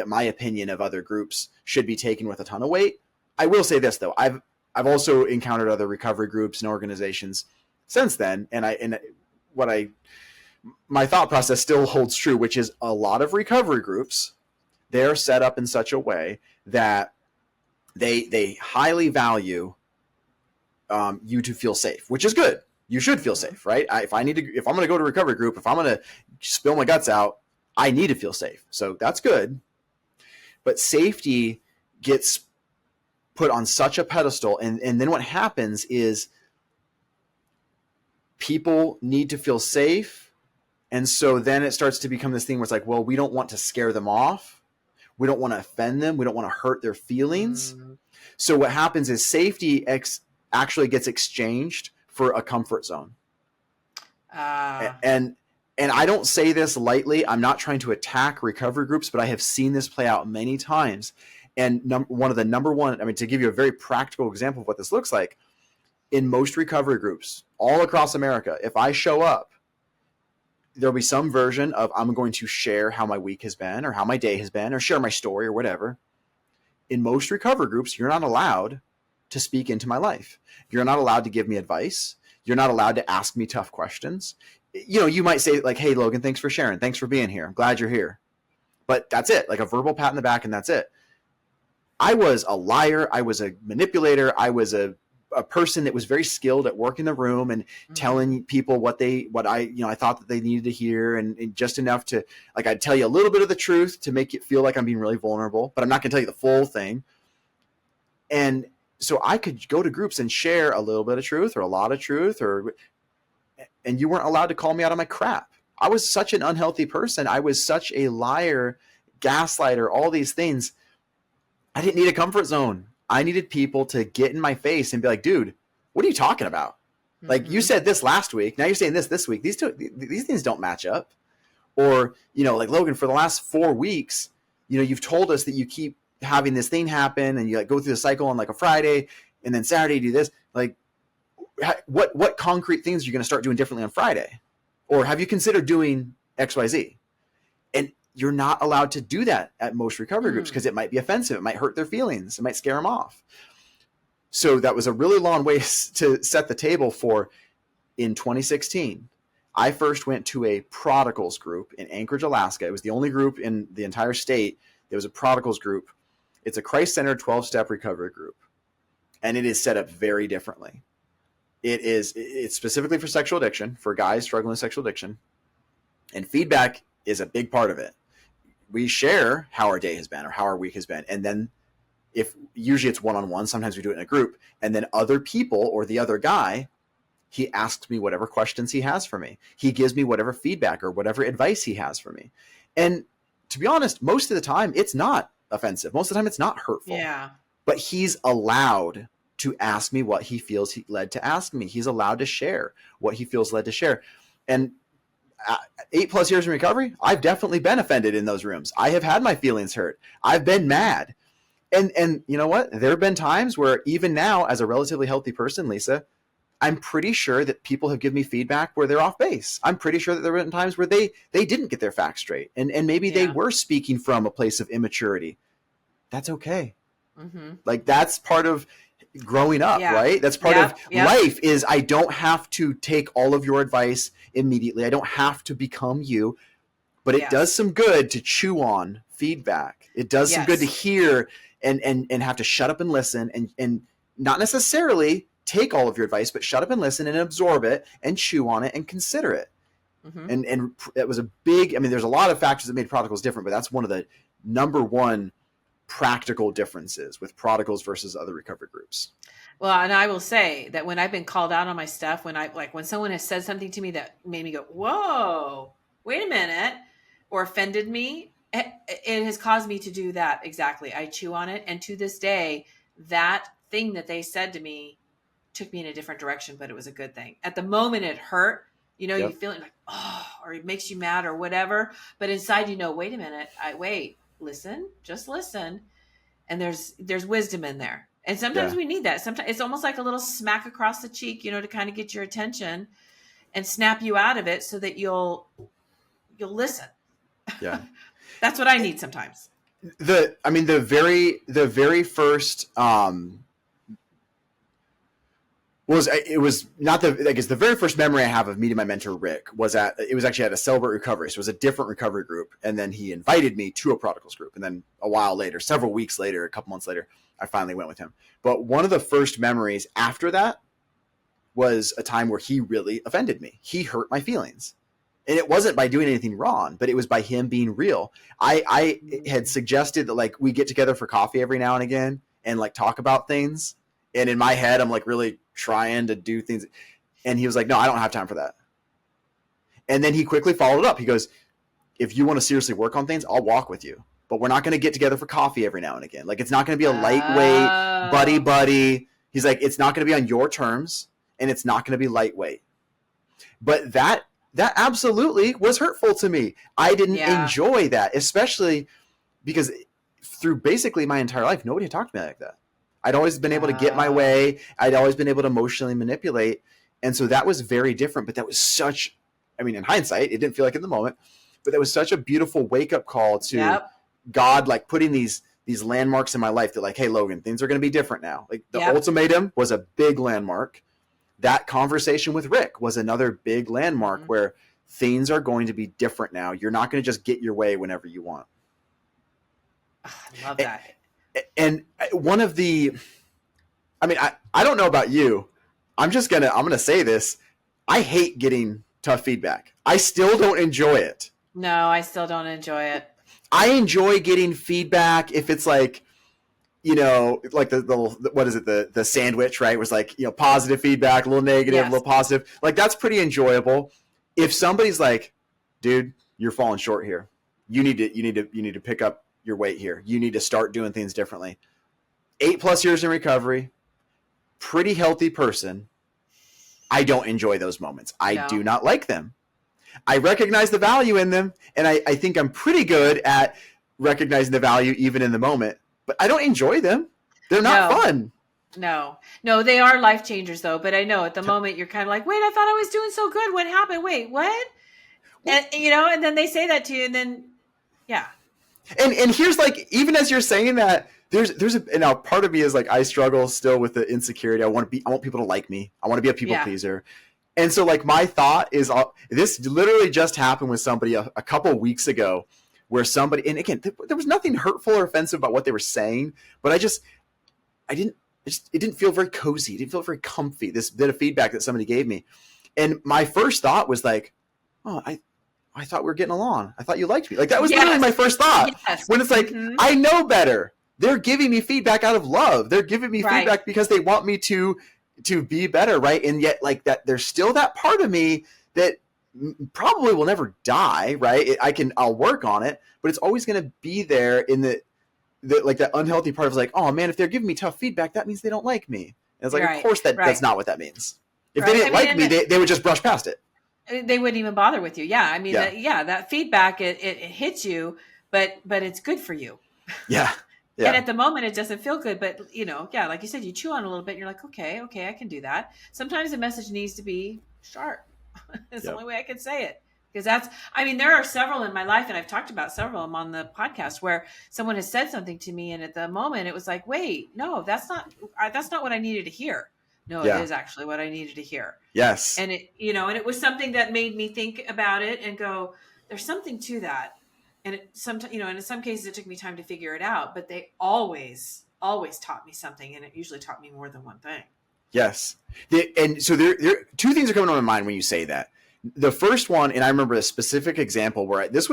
[SPEAKER 2] my opinion of other groups should be taken with a ton of weight. I will say this though. I've also encountered other recovery groups and organizations since then. My thought process still holds true, which is a lot of recovery groups, they're set up in such a way that they highly value you to feel safe, which is good. You should feel safe, right? If I'm going to go to a recovery group, if I'm going to spill my guts out, I need to feel safe. So that's good. But safety gets put on such a pedestal. And then what happens is people need to feel safe. And so then it starts to become this thing where it's like, well, we don't want to scare them off. We don't want to offend them. We don't want to hurt their feelings. So what happens is safety actually gets exchanged for a comfort zone. And I don't say this lightly. I'm not trying to attack recovery groups, but I have seen this play out many times. And one of the number one, to give you a very practical example of what this looks like, in most recovery groups all across America, if I show up, there'll be some version of I'm going to share how my week has been or how my day has been or share my story or whatever. In most recovery groups, you're not allowed to speak into my life. You're not allowed to give me advice. You're not allowed to ask me tough questions. You might say like, hey, Logan, thanks for sharing. Thanks for being here. I'm glad you're here. But that's it, like a verbal pat in the back, and that's it. I was a liar. I was a manipulator. I was a person that was very skilled at working the room and telling people what I thought that they needed to hear, and just enough to, like, I'd tell you a little bit of the truth to make it feel like I'm being really vulnerable, but I'm not going to tell you the full thing. And so I could go to groups and share a little bit of truth or a lot of truth, and you weren't allowed to call me out on my crap. I was such an unhealthy person. I was such a liar, gaslighter, all these things. I didn't need a comfort zone. I needed people to get in my face and be like, dude, what are you talking about? Mm-hmm. Like, you said this last week. Now you're saying this week. These things don't match up. Or, like, Logan, for the last 4 weeks, you've told us that you keep having this thing happen and you like go through the cycle on like a Friday and then Saturday you do this. Like, what concrete things are you going to start doing differently on Friday? Or have you considered doing XYZ? And you're not allowed to do that at most recovery groups because it might be offensive. It might hurt their feelings. It might scare them off. So that was a really long way to set the table for. In 2016, I first went to a prodigals group in Anchorage, Alaska. It was the only group in the entire state. There was a prodigals group. It's a Christ-centered 12-step recovery group. And it is set up very differently. It's specifically for sexual addiction, for guys struggling with sexual addiction. And feedback is a big part of it. We share how our day has been or how our week has been. And then usually it's one-on-one, sometimes we do it in a group. And then other people or the other guy, he asks me whatever questions he has for me. He gives me whatever feedback or whatever advice he has for me. And to be honest, most of the time it's not offensive. Most of the time it's not hurtful.
[SPEAKER 1] Yeah.
[SPEAKER 2] But he's allowed to ask me what he feels he led to ask me. He's allowed to share what he feels led to share. And 8+ years in recovery, I've definitely been offended in those rooms. I have had my feelings hurt. I've been mad. And you know what? There have been times where even now, as a relatively healthy person, Lisa, I'm pretty sure that people have given me feedback where they're off base. I'm pretty sure that there have been times where they didn't get their facts straight. And maybe they were speaking from a place of immaturity. That's okay. Mm-hmm. Like that's part of growing up, right? That's part of life is I don't have to take all of your advice immediately. I don't have to become you, but it does some good to chew on feedback. It does some good to hear and have to shut up and listen and not necessarily take all of your advice, but shut up and listen and absorb it and chew on it and consider it. Mm-hmm. And it was a big, I mean, there's a lot of factors that made prodigals different, but that's one of the number one practical differences with prodigals versus other recovery groups.
[SPEAKER 1] Well, and I will say that when I've been called out on my stuff, when someone has said something to me that made me go, whoa, wait a minute, or offended me, it has caused me to do that. Exactly. I chew on it. And to this day, that thing that they said to me took me in a different direction, but it was a good thing. At the moment it hurt, you feel it like, oh, or it makes you mad or whatever. But inside, wait a minute, listen, just listen. And there's wisdom in there. And sometimes we need that. Sometimes it's almost like a little smack across the cheek, to kind of get your attention and snap you out of it so that you'll listen. Yeah. That's what I need sometimes.
[SPEAKER 2] The very first, the very first memory I have of meeting my mentor, Rick, it was actually at a Celebrate Recovery. So it was a different recovery group. And then he invited me to a prodigals group. And then a while later, several weeks later, a couple months later, I finally went with him. But one of the first memories after that was a time where he really offended me. He hurt my feelings. And it wasn't by doing anything wrong, but it was by him being real. I had suggested that we get together for coffee every now and again and talk about things. And in my head, I'm really trying to do things. And he was like, no, I don't have time for that. And then he quickly followed up. He goes, if you want to seriously work on things, I'll walk with you. But we're not going to get together for coffee every now and again. It's not going to be a lightweight buddy. He's like, it's not going to be on your terms and it's not going to be lightweight. But that absolutely was hurtful to me. I didn't enjoy that, especially because through basically my entire life, nobody had talked to me like that. I'd always been able to get my way. I'd always been able to emotionally manipulate. And so that was very different. But that was in hindsight, it didn't feel like in the moment, but that was such a beautiful wake-up call to God, putting these landmarks in my life that hey, Logan, things are going to be different now. The ultimatum was a big landmark. That conversation with Rick was another big landmark where things are going to be different now. You're not going to just get your way whenever you want.
[SPEAKER 1] Oh, I love that.
[SPEAKER 2] And one of I don't know about you. I'm going to say this. I hate getting tough feedback. I still don't enjoy it.
[SPEAKER 1] No, I still don't enjoy it.
[SPEAKER 2] I enjoy getting feedback if it's the what is it? The sandwich, right? Was positive feedback, a little negative, a little positive. That's pretty enjoyable. If somebody's dude, you're falling short here. You need to pick up your weight here. You need to start doing things differently. 8+ years in recovery, pretty healthy person. I don't enjoy those moments. I do not like them. I recognize the value in them. And I think I'm pretty good at recognizing the value even in the moment, but I don't enjoy them. They're not fun.
[SPEAKER 1] No, they are life changers though. But I know at the moment you're kind of wait, I thought I was doing so good. What happened? Wait, what? And and then they say that to you and then,
[SPEAKER 2] And here's even as you're saying that, now part of me is I struggle still with the insecurity. I want people to like me. I want to be a people pleaser. And so my thought is this literally just happened with somebody a couple of weeks ago where somebody, and again, there was nothing hurtful or offensive about what they were saying, but it didn't feel very cozy. It didn't feel very comfy, this bit of feedback that somebody gave me. And my first thought was oh, I thought we were getting along. I thought you liked me. That was literally my first thought. Yes. When it's I know better. They're giving me feedback out of love. They're giving me feedback because they want me to be better, right? And yet that there's still that part of me that probably will never die, right? I'll work on it, but it's always going to be there in the that unhealthy part of oh man, if they're giving me tough feedback, that means they don't like me. And it's of course that's not what that means. If they didn't like me, they would just brush past it.
[SPEAKER 1] They wouldn't even bother with you. Yeah. I mean,
[SPEAKER 2] Yeah.
[SPEAKER 1] that feedback, it hits you, but it's good for you.
[SPEAKER 2] Yeah.
[SPEAKER 1] And
[SPEAKER 2] Yeah.
[SPEAKER 1] at the moment, it doesn't feel good, but yeah, like you said, you chew on it a little bit and you're like, okay, I can do that. Sometimes the message needs to be sharp. It's the
[SPEAKER 2] Yep.
[SPEAKER 1] only way I can say it. Because I mean, there are several in my life, and I've talked about several of them on the podcast where someone has said something to me, and at the moment it was like, wait, no, that's not what I needed to hear. No, it
[SPEAKER 2] Yeah.
[SPEAKER 1] is actually what I needed to hear.
[SPEAKER 2] Yes.
[SPEAKER 1] And and it was something that made me think about it and go, there's something to that. And sometimes, and in some cases it took me time to figure it out, but they always taught me something, and it usually taught me more than one thing.
[SPEAKER 2] Yes. And so there two things are coming to my mind when you say that. The first one, and I remember a specific example where I don't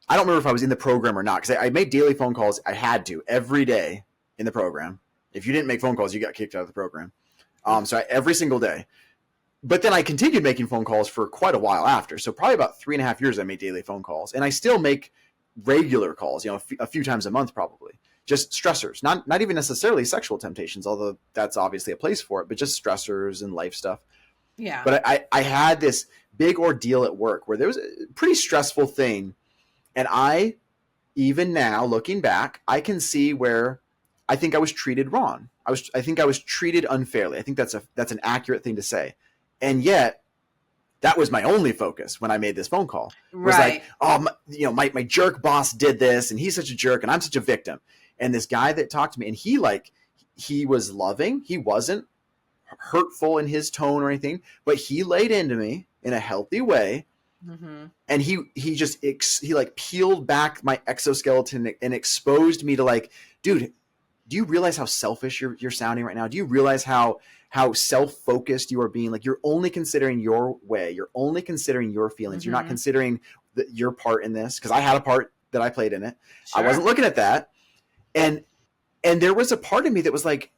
[SPEAKER 2] remember if I was in the program or not, because I made daily phone calls. I had to every day in the program. If you didn't make phone calls, you got kicked out of the program. So every single day. But then I continued making phone calls for quite a while after. So probably about 3.5 years I made daily phone calls. And I still make regular calls, a few times a month probably. Just stressors, not even necessarily sexual temptations, although that's obviously a place for it, but just stressors and life stuff.
[SPEAKER 1] Yeah.
[SPEAKER 2] But I had this big ordeal at work where there was a pretty stressful thing. And even now, looking back, I can see where I think I was treated wrong. I think I was treated unfairly. I think that's an accurate thing to say. And yet, that was my only focus when I made this phone call. Was
[SPEAKER 1] right.
[SPEAKER 2] Like, my jerk boss did this, and he's such a jerk, and I'm such a victim. And this guy that talked to me, and he was loving. He wasn't hurtful in his tone or anything, but he laid into me in a healthy way.
[SPEAKER 1] Mm-hmm.
[SPEAKER 2] And he like peeled back my exoskeleton and exposed me to like, dude, do you realize how selfish you're sounding right now? Do you realize how self-focused you are being? Like, you're only considering your way. You're only considering your feelings.
[SPEAKER 1] Mm-hmm.
[SPEAKER 2] You're not considering your part in this. Because I had a part that I played in it.
[SPEAKER 1] Sure.
[SPEAKER 2] I wasn't looking at that. And there was a part of me that was like,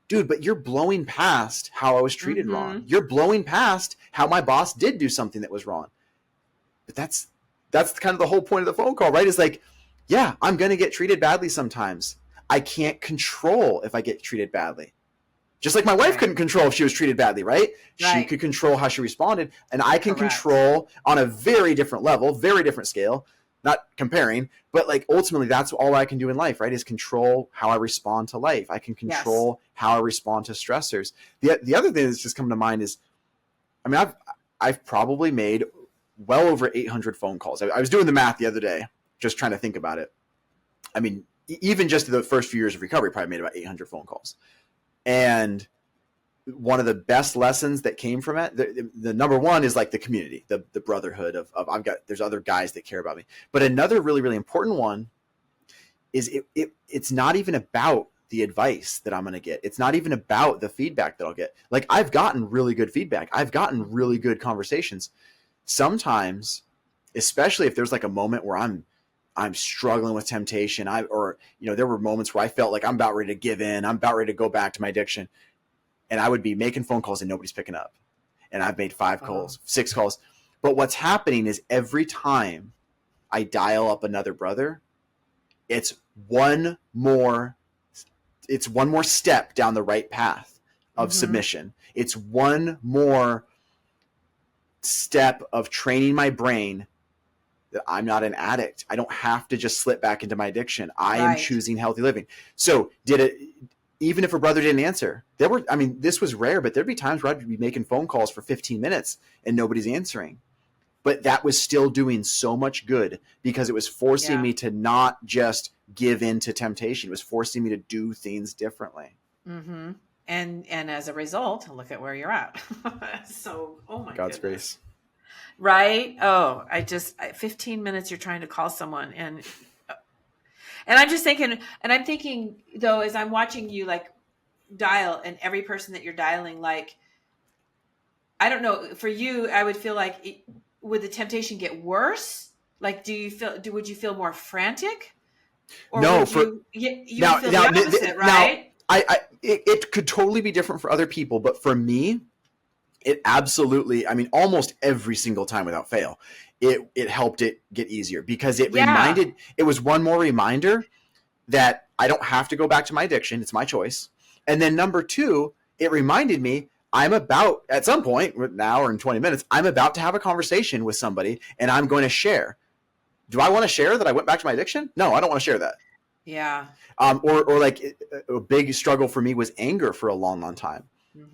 [SPEAKER 2] dude, but you're blowing past how I was treated
[SPEAKER 1] Mm-hmm.
[SPEAKER 2] wrong. You're blowing past how my boss did do something that was wrong. But that's kind of the whole point of the phone call, right? Is like, yeah, I'm going to get treated badly sometimes. I can't control if I get treated badly. Just like my wife couldn't control if she was treated badly, right? She could control how she responded. And I can control on a very different level, very different scale, not comparing, but like ultimately that's all I can do in life, right? Is control how I respond to life. I can control how I respond to stressors. The other thing that's just come to mind is, I mean, I've probably made well over 800 phone calls. I was doing the math the other day, just trying to think about it. I mean, even just the first few years of recovery, probably made about 800 phone calls. And one of the best lessons that came from it, the number one is like the community, the brotherhood of there's other guys that care about me. But another really, really important one is it's not even about the advice that I'm going to get. It's not even about the feedback that I'll get. Like, I've gotten really good feedback. I've gotten really good conversations. Sometimes, especially if there's like a moment where I'm struggling with temptation, there were moments where I felt like I'm about ready to give in. I'm about ready to go back to my addiction. And I would be making phone calls and nobody's picking up. And I've made 5 calls, 6 calls. But what's happening is every time I dial up another brother, it's one more step down the right path of submission. It's one more step of training my brain that I'm not an addict. I don't have to just slip back into my addiction. I am choosing healthy living. So even if a brother didn't answer, this was rare, but there'd be times where I'd be making phone calls for 15 minutes and nobody's answering. But that was still doing so much good because it was forcing me to not just give in to temptation. It was forcing me to do things differently.
[SPEAKER 1] Mm-hmm. And as a result, look at where you're at. So, oh my
[SPEAKER 2] God's
[SPEAKER 1] goodness.
[SPEAKER 2] grace.
[SPEAKER 1] Right? Oh, 15 minutes you're trying to call someone, and I'm just thinking, and I'm thinking though, as I'm watching you like dial, and every person that you're dialing, like, I don't know, for you, I would feel like would the temptation get worse? Like, would you feel more frantic? Or
[SPEAKER 2] no,
[SPEAKER 1] you feel the opposite, right?
[SPEAKER 2] It could totally be different for other people, but for me, it absolutely, almost every single time without fail, it helped it get easier because it was one more reminder that I don't have to go back to my addiction. It's my choice. And then number 2, it reminded me I'm about, at some point now or in 20 minutes, I'm about to have a conversation with somebody and I'm going to share. Do I want to share that I went back to my addiction? No, I don't want to share that.
[SPEAKER 1] Yeah.
[SPEAKER 2] Or like a big struggle for me was anger for a long, long time.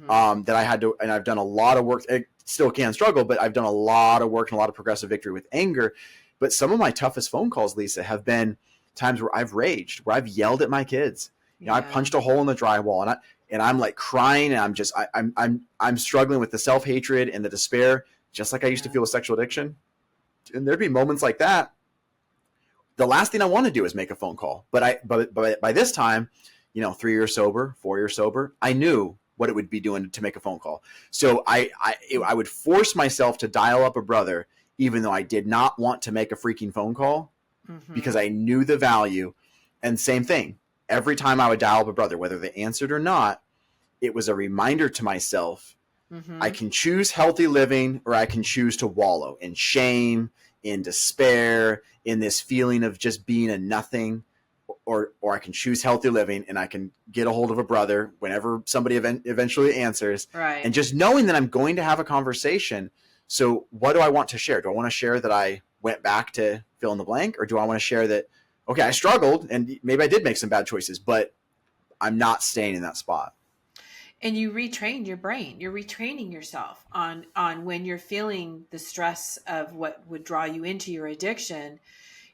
[SPEAKER 2] That I had to, and I've done a lot of work. It still can struggle, but I've done a lot of work and a lot of progressive victory with anger. But some of my toughest phone calls, Lisa, have been times where I've raged, where I've yelled at my kids. You know, I punched a hole in the drywall, and I'm like crying, and I'm struggling with the self-hatred and the despair, just like I used to feel with sexual addiction. And there'd be moments like that. The last thing I want to do is make a phone call. But by this time, 3 years sober, 4 years sober, I knew what it would be doing to make a phone call. So I would force myself to dial up a brother, even though I did not want to make a freaking phone call, because I knew the value. And same thing, every time I would dial up a brother, whether they answered or not, it was a reminder to myself, I can choose healthy living, or I can choose to wallow in shame, in despair, in this feeling of just being a nothing. Or I can choose healthy living, and I can get a hold of a brother whenever somebody eventually answers.
[SPEAKER 1] Right.
[SPEAKER 2] And just knowing that I'm going to have a conversation. So what do I want to share? Do I want to share that I went back to fill in the blank? Or do I want to share that, okay, I struggled and maybe I did make some bad choices, but I'm not staying in that spot?
[SPEAKER 1] And you retrained your brain. You're retraining yourself on when you're feeling the stress of what would draw you into your addiction.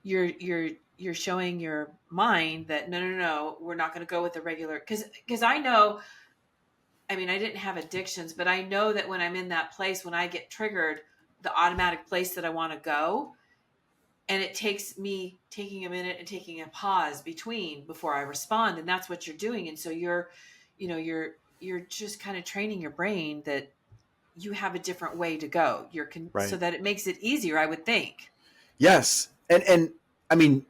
[SPEAKER 1] You're showing your mind that no, we're not going to go with the regular, because I know, I mean, I didn't have addictions, but I know that when I'm in that place, when I get triggered, the automatic place that I want to go, and it takes me taking a minute and taking a pause before I respond, and that's what you're doing. And so you're just kind of training your brain that you have a different way to go.
[SPEAKER 2] Right.
[SPEAKER 1] So that it makes it easier, I would think.
[SPEAKER 2] Yes. And I mean,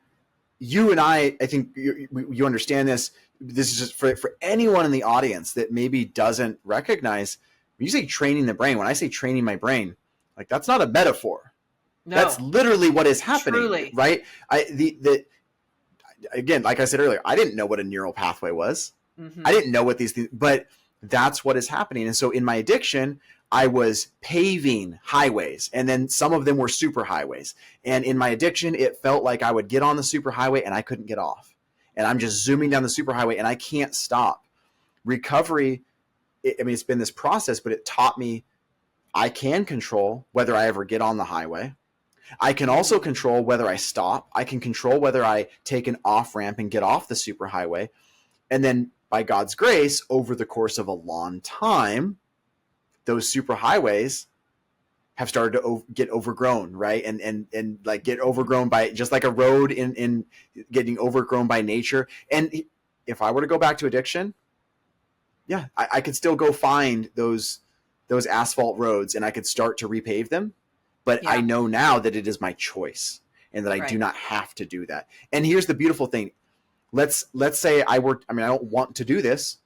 [SPEAKER 2] you and I think you understand this. This is just for anyone in the audience that maybe doesn't recognize, when you say training the brain, when I say training my brain, like, that's not a metaphor. No, that's literally what is happening. Truly. Right? Again, like I said earlier, I didn't know what a neural pathway was. I didn't know what these things, but that's what is happening. And so in my addiction, I was paving highways, and then some of them were super highways. And in my addiction, it felt like I would get on the super highway and I couldn't get off. And I'm just zooming down the super highway and I can't stop. Recovery, it's been this process, but it taught me I can control whether I ever get on the highway. I can also control whether I stop. I can control whether I take an off ramp and get off the super highway. And then by God's grace, over the course of a long time, those super highways have started to get overgrown, right? And like get overgrown by, just like a road in getting overgrown by nature. And if I were to go back to addiction, yeah, I could still go find those asphalt roads and I could start to repave them. But I know now that it is my choice and that I do not have to do that. And here's the beautiful thing. Let's say I don't want to do this.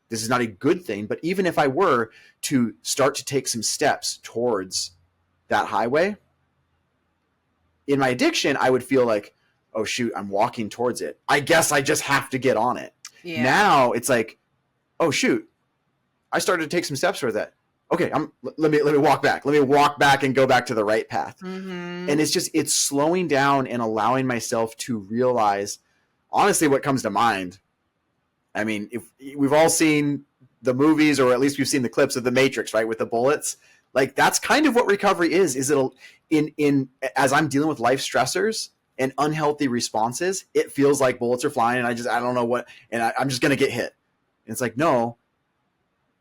[SPEAKER 2] This is not a good thing, but even if I were to start to take some steps towards that highway, in my addiction, I would feel like, oh shoot, I'm walking towards it. I guess I just have to get on it. Yeah. Now it's like, oh shoot, I started to take some steps towards that. Okay, let me walk back. Let me walk back and go back to the right path. And it's slowing down and allowing myself to realize, honestly, what comes to mind. I mean, if we've all seen the movies, or at least we've seen the clips of The Matrix, right, with the bullets. Like, that's kind of what recovery is. It'll as I'm dealing with life stressors and unhealthy responses, it feels like bullets are flying, and I don't know what, and I'm just gonna get hit. And it's like, no,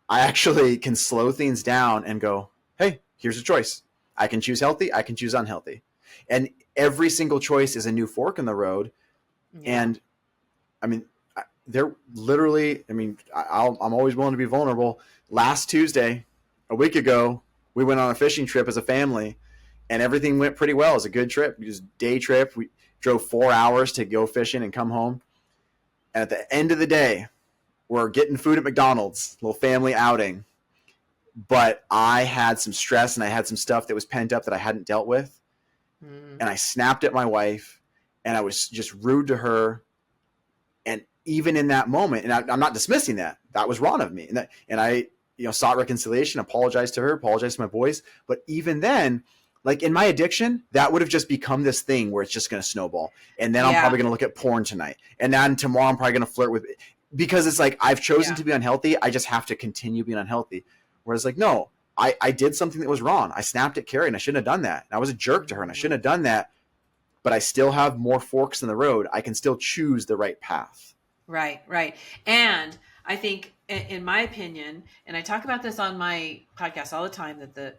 [SPEAKER 2] I actually can slow things down and go, hey, here's a choice. I can choose healthy. I can choose unhealthy. And every single choice is a new fork in the road. Yeah. And I mean, they're literally, I'm always willing to be vulnerable. Last Tuesday, a week ago, we went on a fishing trip as a family, and everything went pretty well. It was a good trip. It was a day trip. We drove 4 hours to go fishing and come home. And at the end of the day, we're getting food at McDonald's, little family outing. But I had some stress and I had some stuff that was pent up that I hadn't dealt with. And I snapped at my wife, and I was just rude to her. And even in that moment, and I'm not dismissing that, that was wrong of me. And I sought reconciliation, apologized to her, apologized to my boys. But even then, like in my addiction, that would have just become this thing where it's just going to snowball. And then I'm probably going to look at porn tonight. And then tomorrow I'm probably going to flirt with, because it's like, I've chosen to be unhealthy. I just have to continue being unhealthy. Whereas like, no, I did something that was wrong. I snapped at Carrie and I shouldn't have done that. And I was a jerk to her and I shouldn't have done that. But I still have more forks in the road. I can still choose the right path.
[SPEAKER 1] Right, right. And I think, in my opinion, and I talk about this on my podcast all the time, that the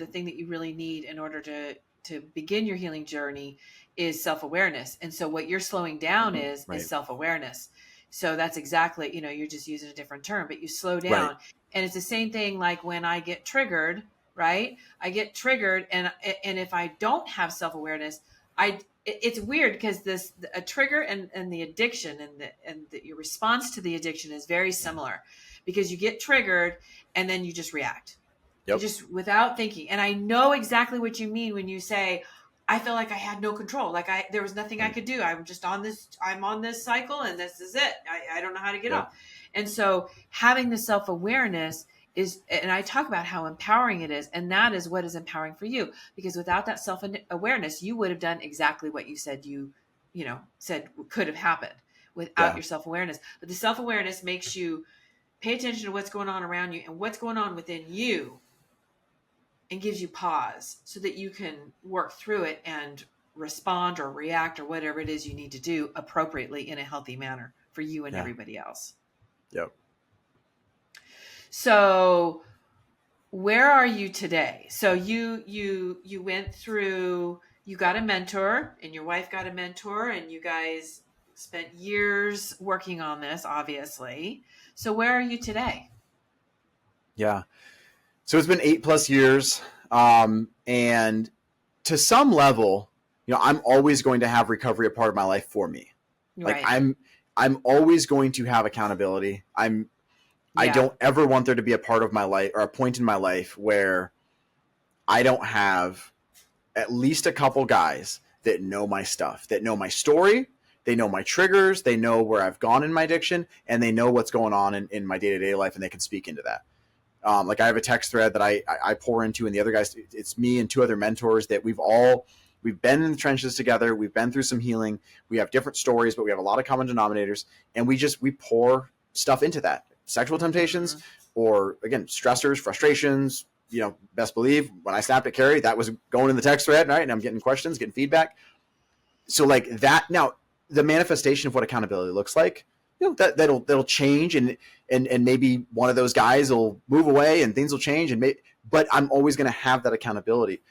[SPEAKER 1] thing that you really need in order to begin your healing journey is self-awareness. And so what you're slowing down is self-awareness. So that's exactly, you're just using a different term, but you slow down. Right. And it's the same thing like when I get triggered, right? I get triggered, and if I don't have self-awareness, it's weird because a trigger and the addiction and your response to the addiction is very similar, because you get triggered and then you just react. Yep. You just without thinking. And I know exactly what you mean when you say, I feel like I had no control. Like there was nothing I could do. I'm on this cycle and this is it. I don't know how to get off. And so having the self-awareness is, and I talk about how empowering it is, and that is what is empowering for you, because without that self-awareness, you would have done exactly what you said said could have happened without your self-awareness. But the self-awareness makes you pay attention to what's going on around you and what's going on within you, and gives you pause so that you can work through it and respond or react or whatever it is you need to do appropriately in a healthy manner for you and everybody else.
[SPEAKER 2] Yep.
[SPEAKER 1] So where are you today? So you went through, you got a mentor and your wife got a mentor and you guys spent years working on this, obviously. So where are you today?
[SPEAKER 2] Yeah. So it's been 8+ years. And to some level, I'm always going to have recovery a part of my life for me. Like I'm always going to have accountability. I don't ever want there to be a part of my life or a point in my life where I don't have at least a couple guys that know my stuff, that know my story. They know my triggers. They know where I've gone in my addiction, and they know what's going on in my day-to-day life, and they can speak into that. Like I have a text thread that I pour into, and the other guys, it's me and 2 other mentors that we've been in the trenches together. We've been through some healing. We have different stories, but we have a lot of common denominators, and we pour stuff into that. Sexual temptations, or again, stressors, frustrations, best believe when I snapped at Carrie, that was going in the text thread, right? And I'm getting questions, getting feedback. So like that, now the manifestation of what accountability looks like, that'll change, and maybe one of those guys will move away and things will change, but I'm always going to have that accountability.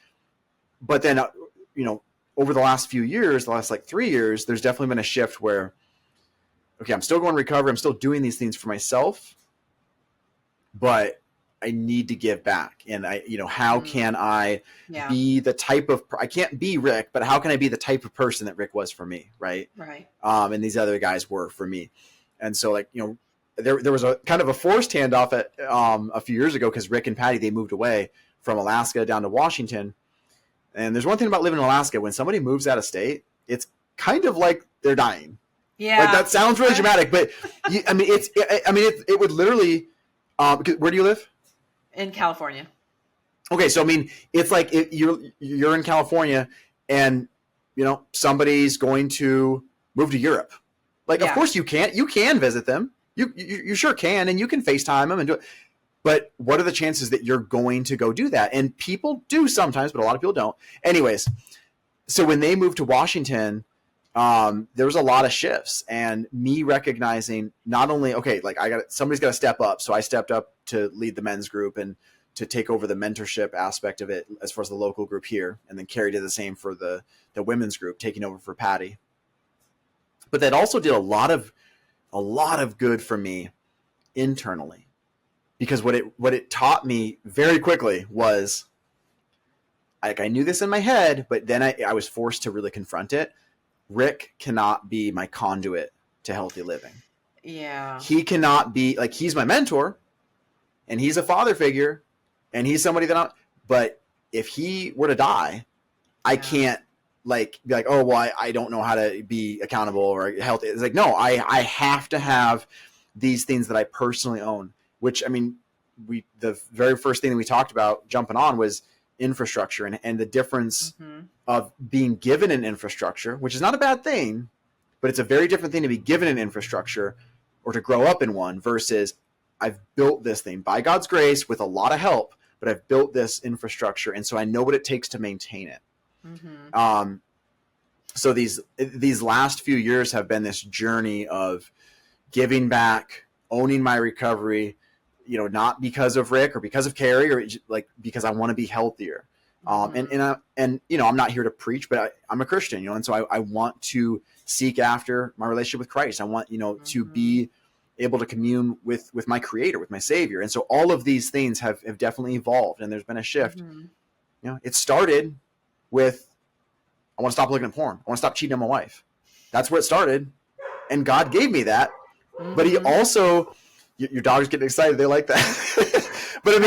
[SPEAKER 2] But then, over the last few years, the last like 3 years, there's definitely been a shift where, okay, I'm still going to recover. I'm still doing these things for myself, but I need to give back. And how can I be the type of, I can't be Rick, but how can I be the type of person that Rick was for me? Right.
[SPEAKER 1] Right.
[SPEAKER 2] And these other guys were for me. And so there was a kind of a forced handoff at a few years ago, because Rick and Patty, they moved away from Alaska down to Washington. And there's one thing about living in Alaska, when somebody moves out of state, it's kind of like they're dying.
[SPEAKER 1] Yeah.
[SPEAKER 2] Like that sounds really dramatic, but it would literally, where do you live?
[SPEAKER 1] In California.
[SPEAKER 2] Okay. So, it's like you're in California and, somebody's going to move to Europe. Like, of course you can visit them. You sure can. And you can FaceTime them and do it. But what are the chances that you're going to go do that? And people do sometimes, but a lot of people don't. Anyways, so when they moved to Washington, there was a lot of shifts, and me recognizing not only, okay, like somebody's got to step up. So I stepped up to lead the men's group and to take over the mentorship aspect of it as far as the local group here. And then Carrie did the same for the women's group, taking over for Patty. But that also did a lot of good for me internally, because what it taught me very quickly was, like, I knew this in my head, but then I was forced to really confront it. Rick cannot be my conduit to healthy living.
[SPEAKER 1] Yeah.
[SPEAKER 2] He cannot be, like, he's my mentor and he's a father figure and he's somebody that but if he were to die, I can't be like, oh, well, I don't know how to be accountable or healthy. It's like, no, I have to have these things that I personally own, which, the very first thing that we talked about jumping on was infrastructure and the difference of being given an infrastructure, which is not a bad thing, but it's a very different thing to be given an infrastructure or to grow up in one versus I've built this thing by God's grace with a lot of help, but I've built this infrastructure. And so I know what it takes to maintain it. So these last few years have been this journey of giving back, owning my recovery, not because of Rick or because of Carrie or like because I want to be healthier. And I'm not here to preach, but I'm a Christian, and so I want to seek after my relationship with Christ. I want, to be able to commune with my Creator, with my Savior. And so all of these things have definitely evolved, and there's been a shift. It started with, I want to stop looking at porn. I want to stop cheating on my wife. That's where it started. And God gave me that. But he also, your dog's getting excited. They like that. But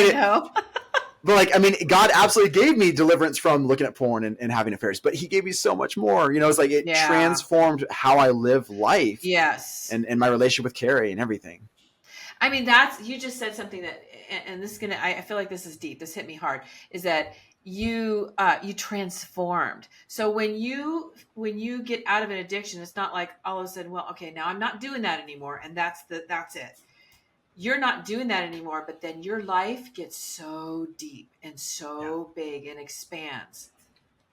[SPEAKER 2] God absolutely gave me deliverance from looking at porn and having affairs, but he gave me so much more. It's like it transformed how I live life.
[SPEAKER 1] Yes.
[SPEAKER 2] And my relationship with Carrie and everything.
[SPEAKER 1] I mean, you just said something that, and this is I feel like this is deep. This hit me hard, is that you transformed. So when you get out of an addiction, it's not like all of a sudden, well, okay, now I'm not doing that anymore. And that's it. You're not doing that anymore, but then your life gets so deep and so big and expands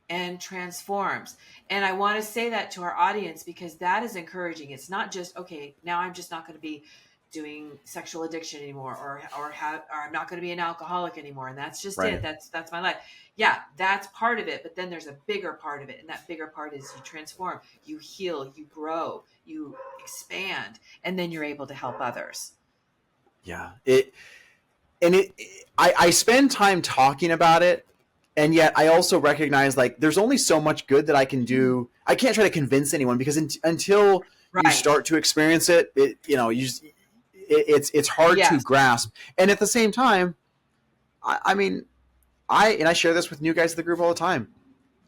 [SPEAKER 1] and transforms. And I want to say that to our audience because that is encouraging. It's not just, okay, now I'm just not going to be doing sexual addiction anymore or I'm not going to be an alcoholic anymore. And that's just it. That's my life. Yeah, that's part of it. But then there's a bigger part of it. And that bigger part is you transform, you heal, you grow, you expand, and then you're able to help others.
[SPEAKER 2] Yeah. I spend time talking about it. And yet I also recognize like there's only so much good that I can do. I can't try to convince anyone because until you start to experience it, it's hard to grasp. And at the same time, I share this with new guys at the group all the time.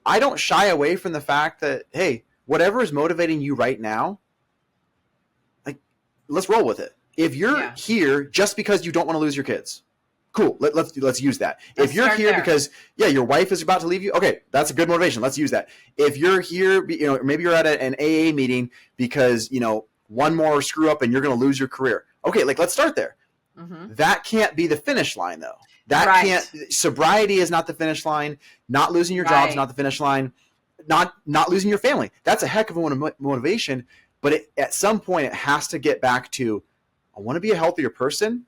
[SPEAKER 2] I don't shy away from the fact that, hey, whatever is motivating you right now, like, let's roll with it. If you're here just because you don't want to lose your kids, cool. Let's use that. If you're here because your wife is about to leave you, okay, that's a good motivation. Let's use that. If you're here, maybe you're at an AA meeting because one more screw up and you're going to lose your career. Okay, let's start there. That can't be the finish line though. That can't. Sobriety is not the finish line. Not losing your job is not the finish line. Not losing your family. That's a heck of a motivation. But at some point, it has to get back to, I want to be a healthier person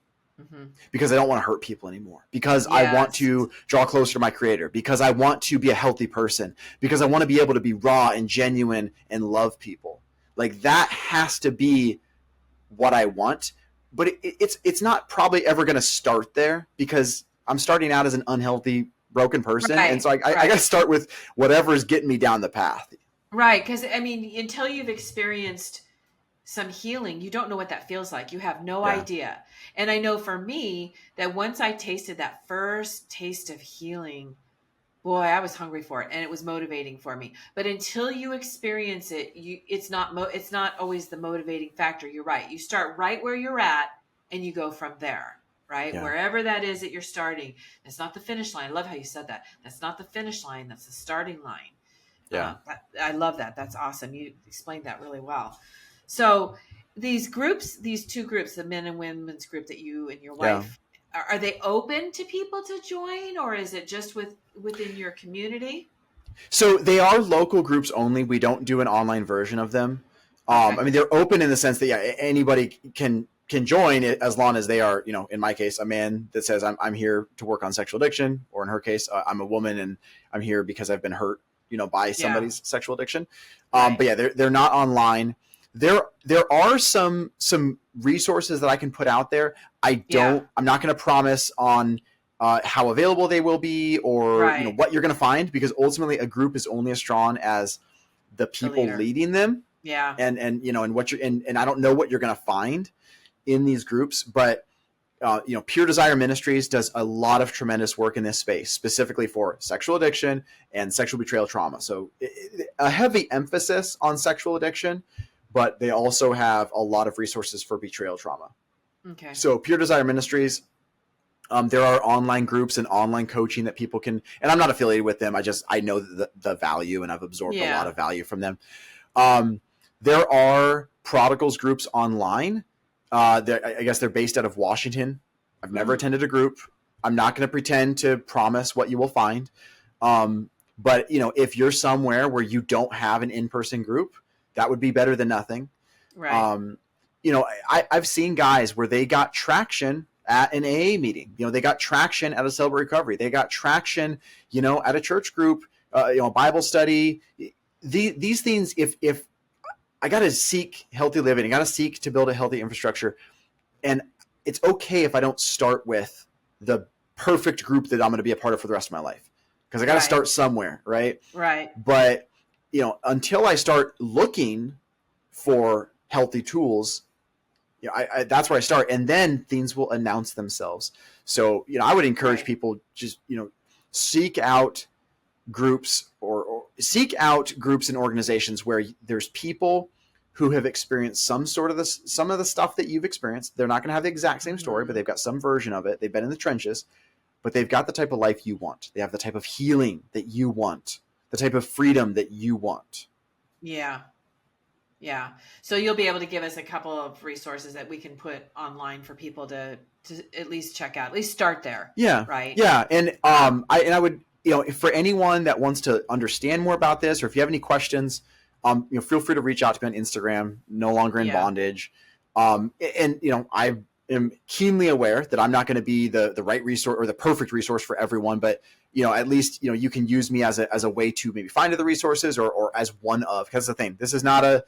[SPEAKER 2] because I don't want to hurt people anymore, because I want to draw closer to my Creator, because I want to be a healthy person, because I want to be able to be raw and genuine and love people. Like that has to be what I want. But it's not probably ever going to start there because I'm starting out as an unhealthy, broken person. And so I got to start with whatever is getting me down the path.
[SPEAKER 1] Right. Because, until you've experienced some healing, you don't know what that feels like. You have no idea. And I know for me that once I tasted that first taste of healing, boy, I was hungry for it and it was motivating for me. But until you experience it, it's not always the motivating factor. You're right. You start right where you're at and you go from there, right? Yeah. Wherever that is that you're starting. It's not the finish line. I love how you said that. That's not the finish line. That's the starting line.
[SPEAKER 2] Yeah.
[SPEAKER 1] I love that. That's awesome. You explained that really well. So these two groups, the men and women's group that you and your wife, are they open to people to join, or is it just within your community?
[SPEAKER 2] So they are local groups only. We don't do an online version of them. They're open in the sense that anybody can join it as long as they are, in my case, a man that says I'm here to work on sexual addiction, or in her case, I'm a woman and I'm here because I've been hurt, by somebody's sexual addiction. But they're not online. There are some resources that I can put out there. I'm not going to promise on how available they will be or what you're going to find, because ultimately a group is only as strong as the people leading them. Yeah. And what and I don't know what you're going to find in these groups, but Pure Desire Ministries does a lot of tremendous work in this space, specifically for sexual addiction and sexual betrayal trauma. So a heavy emphasis on sexual addiction, but they also have a lot of resources for betrayal trauma. Okay. So Pure Desire Ministries, There are online groups and online coaching that people can, and I'm not affiliated with them. I know the value, and I've absorbed a lot of value from them. There are prodigals groups online. I guess they're based out of Washington. I've never attended a group. I'm not going to pretend to promise what you will find. But if you're somewhere where you don't have an in-person group, that would be better than nothing.
[SPEAKER 1] Right.
[SPEAKER 2] I've seen guys where they got traction at an AA meeting. They got traction at a Celebrate Recovery. They got traction, at a church group, Bible study. These things, if I got to seek healthy living, I got to seek to build a healthy infrastructure. And it's okay if I don't start with the perfect group that I'm going to be a part of for the rest of my life, because I got to start somewhere. Right.
[SPEAKER 1] Right.
[SPEAKER 2] But, until I start looking for healthy tools, that's where I start. And then things will announce themselves. So, I would encourage people just, seek out groups or seek out groups and organizations where there's people who have experienced some of the stuff that you've experienced. They're not going to have the exact same story, but they've got some version of it. They've been in the trenches, but they've got the type of life you want. They have the type of healing that you want, the type of freedom that you want.
[SPEAKER 1] Yeah. Yeah. So you'll be able to give us a couple of resources that we can put online for people to at least check out, at least start there.
[SPEAKER 2] Yeah.
[SPEAKER 1] Right.
[SPEAKER 2] Yeah. And I would, for anyone that wants to understand more about this, or if you have any questions, feel free to reach out to me on Instagram, No Longer in Bondage. I am keenly aware that I'm not going to be the right resource or the perfect resource for everyone, but at least you can use me as a way to maybe find other resources or as one of. Because the thing, this is not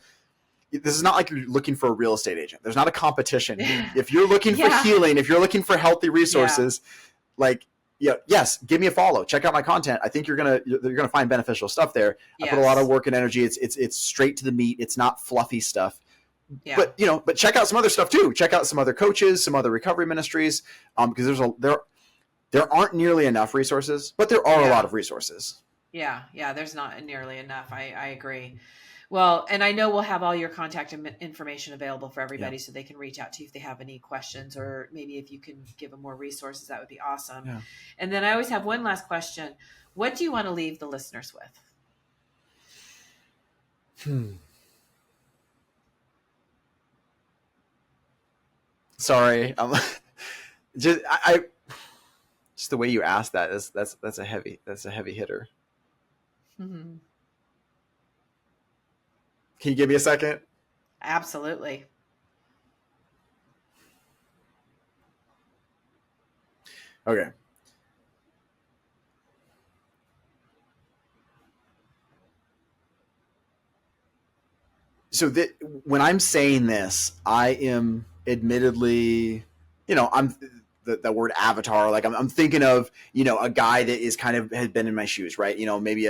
[SPEAKER 2] like you're looking for a real estate agent. There's not a competition. If you're looking for healing, if you're looking for healthy resources, yes, give me a follow. Check out my content. I think you're gonna find beneficial stuff there. Yes. I put a lot of work and energy. It's straight to the meat. It's not fluffy stuff. Yeah. But check out some other stuff too. Check out some other coaches, some other recovery ministries. Because there aren't nearly enough resources, but there are a lot of resources.
[SPEAKER 1] Yeah. There's not nearly enough. I agree. Well, and I know we'll have all your contact information available for everybody so they can reach out to you if they have any questions, or maybe if you can give them more resources, that would be awesome. Yeah. And then I always have one last question. What do you want to leave the listeners with?
[SPEAKER 2] Sorry. Just the way you asked that that's a heavy hitter. Mm-hmm. Can you give me a second?
[SPEAKER 1] Absolutely.
[SPEAKER 2] Okay. So when I'm saying this, I am admittedly, I'm the word avatar. Like I'm thinking of, a guy that is kind of has been in my shoes, right? Maybe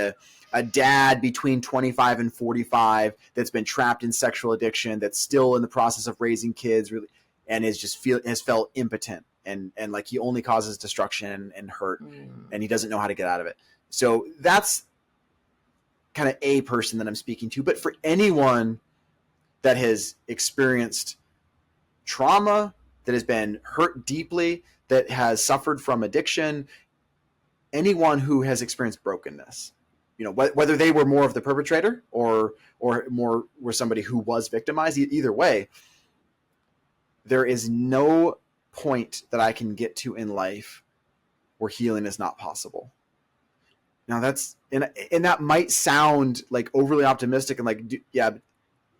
[SPEAKER 2] a dad between 25 and 45 that's been trapped in sexual addiction, that's still in the process of raising kids, really, and has felt impotent and like he only causes destruction and hurt, and he doesn't know how to get out of it. So that's kind of a person that I'm speaking to. But for anyone that has experienced trauma, that has been hurt deeply, that has suffered from addiction, anyone who has experienced brokenness, whether they were more of the perpetrator or more were somebody who was victimized, either way, there is no point that I can get to in life where healing is not possible. Now and that might sound like overly optimistic and like,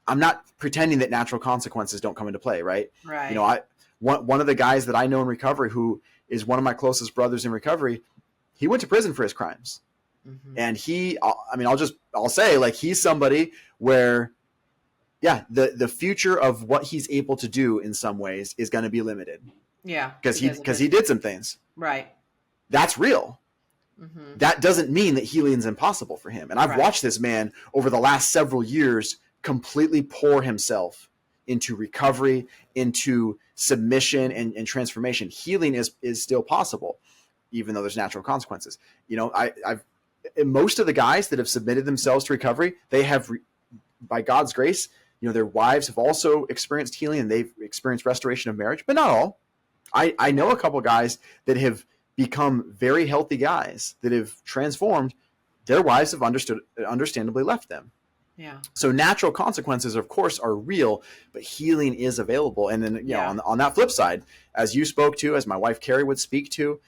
[SPEAKER 2] I'm not pretending that natural consequences don't come into play, right?
[SPEAKER 1] Right.
[SPEAKER 2] One of the guys that I know in recovery, who is one of my closest brothers in recovery, he went to prison for his crimes. Mm-hmm. And I'll say, like, he's somebody where, the future of what he's able to do in some ways is going to be limited.
[SPEAKER 1] Yeah.
[SPEAKER 2] Because he did some things.
[SPEAKER 1] Right.
[SPEAKER 2] That's real. Mm-hmm. That doesn't mean that healing is impossible for him. And I've watched this man over the last several years completely pour himself into recovery, into submission and transformation. Healing is still possible, even though there's natural consequences. Most of the guys that have submitted themselves to recovery, they have, by God's grace, their wives have also experienced healing and they've experienced restoration of marriage, but not all. I know a couple guys that have become very healthy guys that have transformed. Their wives have understandably left them.
[SPEAKER 1] Yeah.
[SPEAKER 2] So natural consequences, of course, are real, but healing is available. And then, on that flip side, as you spoke to, as my wife Carrie would speak to,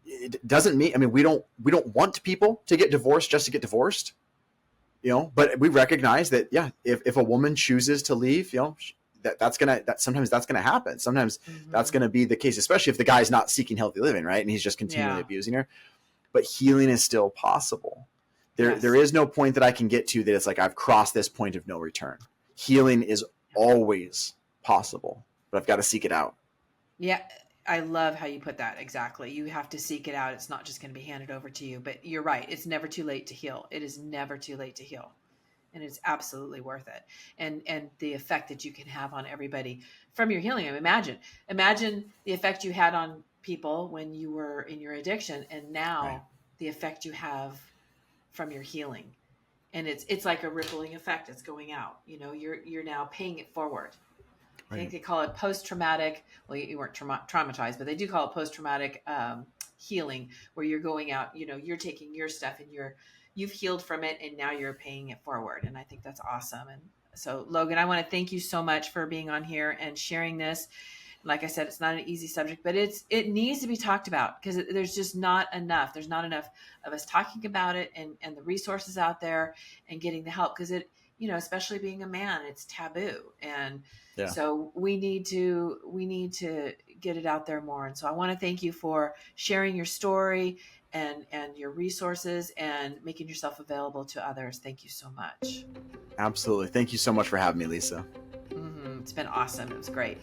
[SPEAKER 2] it doesn't mean, I mean, we don't want people to get divorced just to get divorced, but we recognize that, if a woman chooses to leave, sometimes that's gonna happen. Sometimes that's gonna be the case, especially if the guy's not seeking healthy living, right? And he's just continually abusing her. But healing is still possible. There is no point that I can get to that it's like I've crossed this point of no return. Healing is always possible, but I've got to seek it out.
[SPEAKER 1] Yeah, I love how you put that. Exactly. You have to seek it out. It's not just going to be handed over to you, but you're right. It's never too late to heal. It is never too late to heal. And it's absolutely worth it. And the effect that you can have on everybody from your healing. I mean, imagine the effect you had on people when you were in your addiction, and now the effect you have from your healing. And it's like a rippling effect. It's going out. You're now paying it forward. I think they call it post-traumatic. Well, you weren't traumatized, but they do call it post-traumatic healing, where you're going out. You're taking your stuff and you've healed from it, and now you're paying it forward. And I think that's awesome. And so, Logan, I want to thank you so much for being on here and sharing this. Like I said, it's not an easy subject, but it needs to be talked about, because there's just not enough. There's not enough of us talking about it and the resources out there and getting the help, because especially being a man, it's taboo. And so we need to get it out there more. And so I want to thank you for sharing your story and your resources and making yourself available to others. Thank you so much.
[SPEAKER 2] Absolutely. Thank you so much for having me, Lisa.
[SPEAKER 1] It's been awesome. It was great.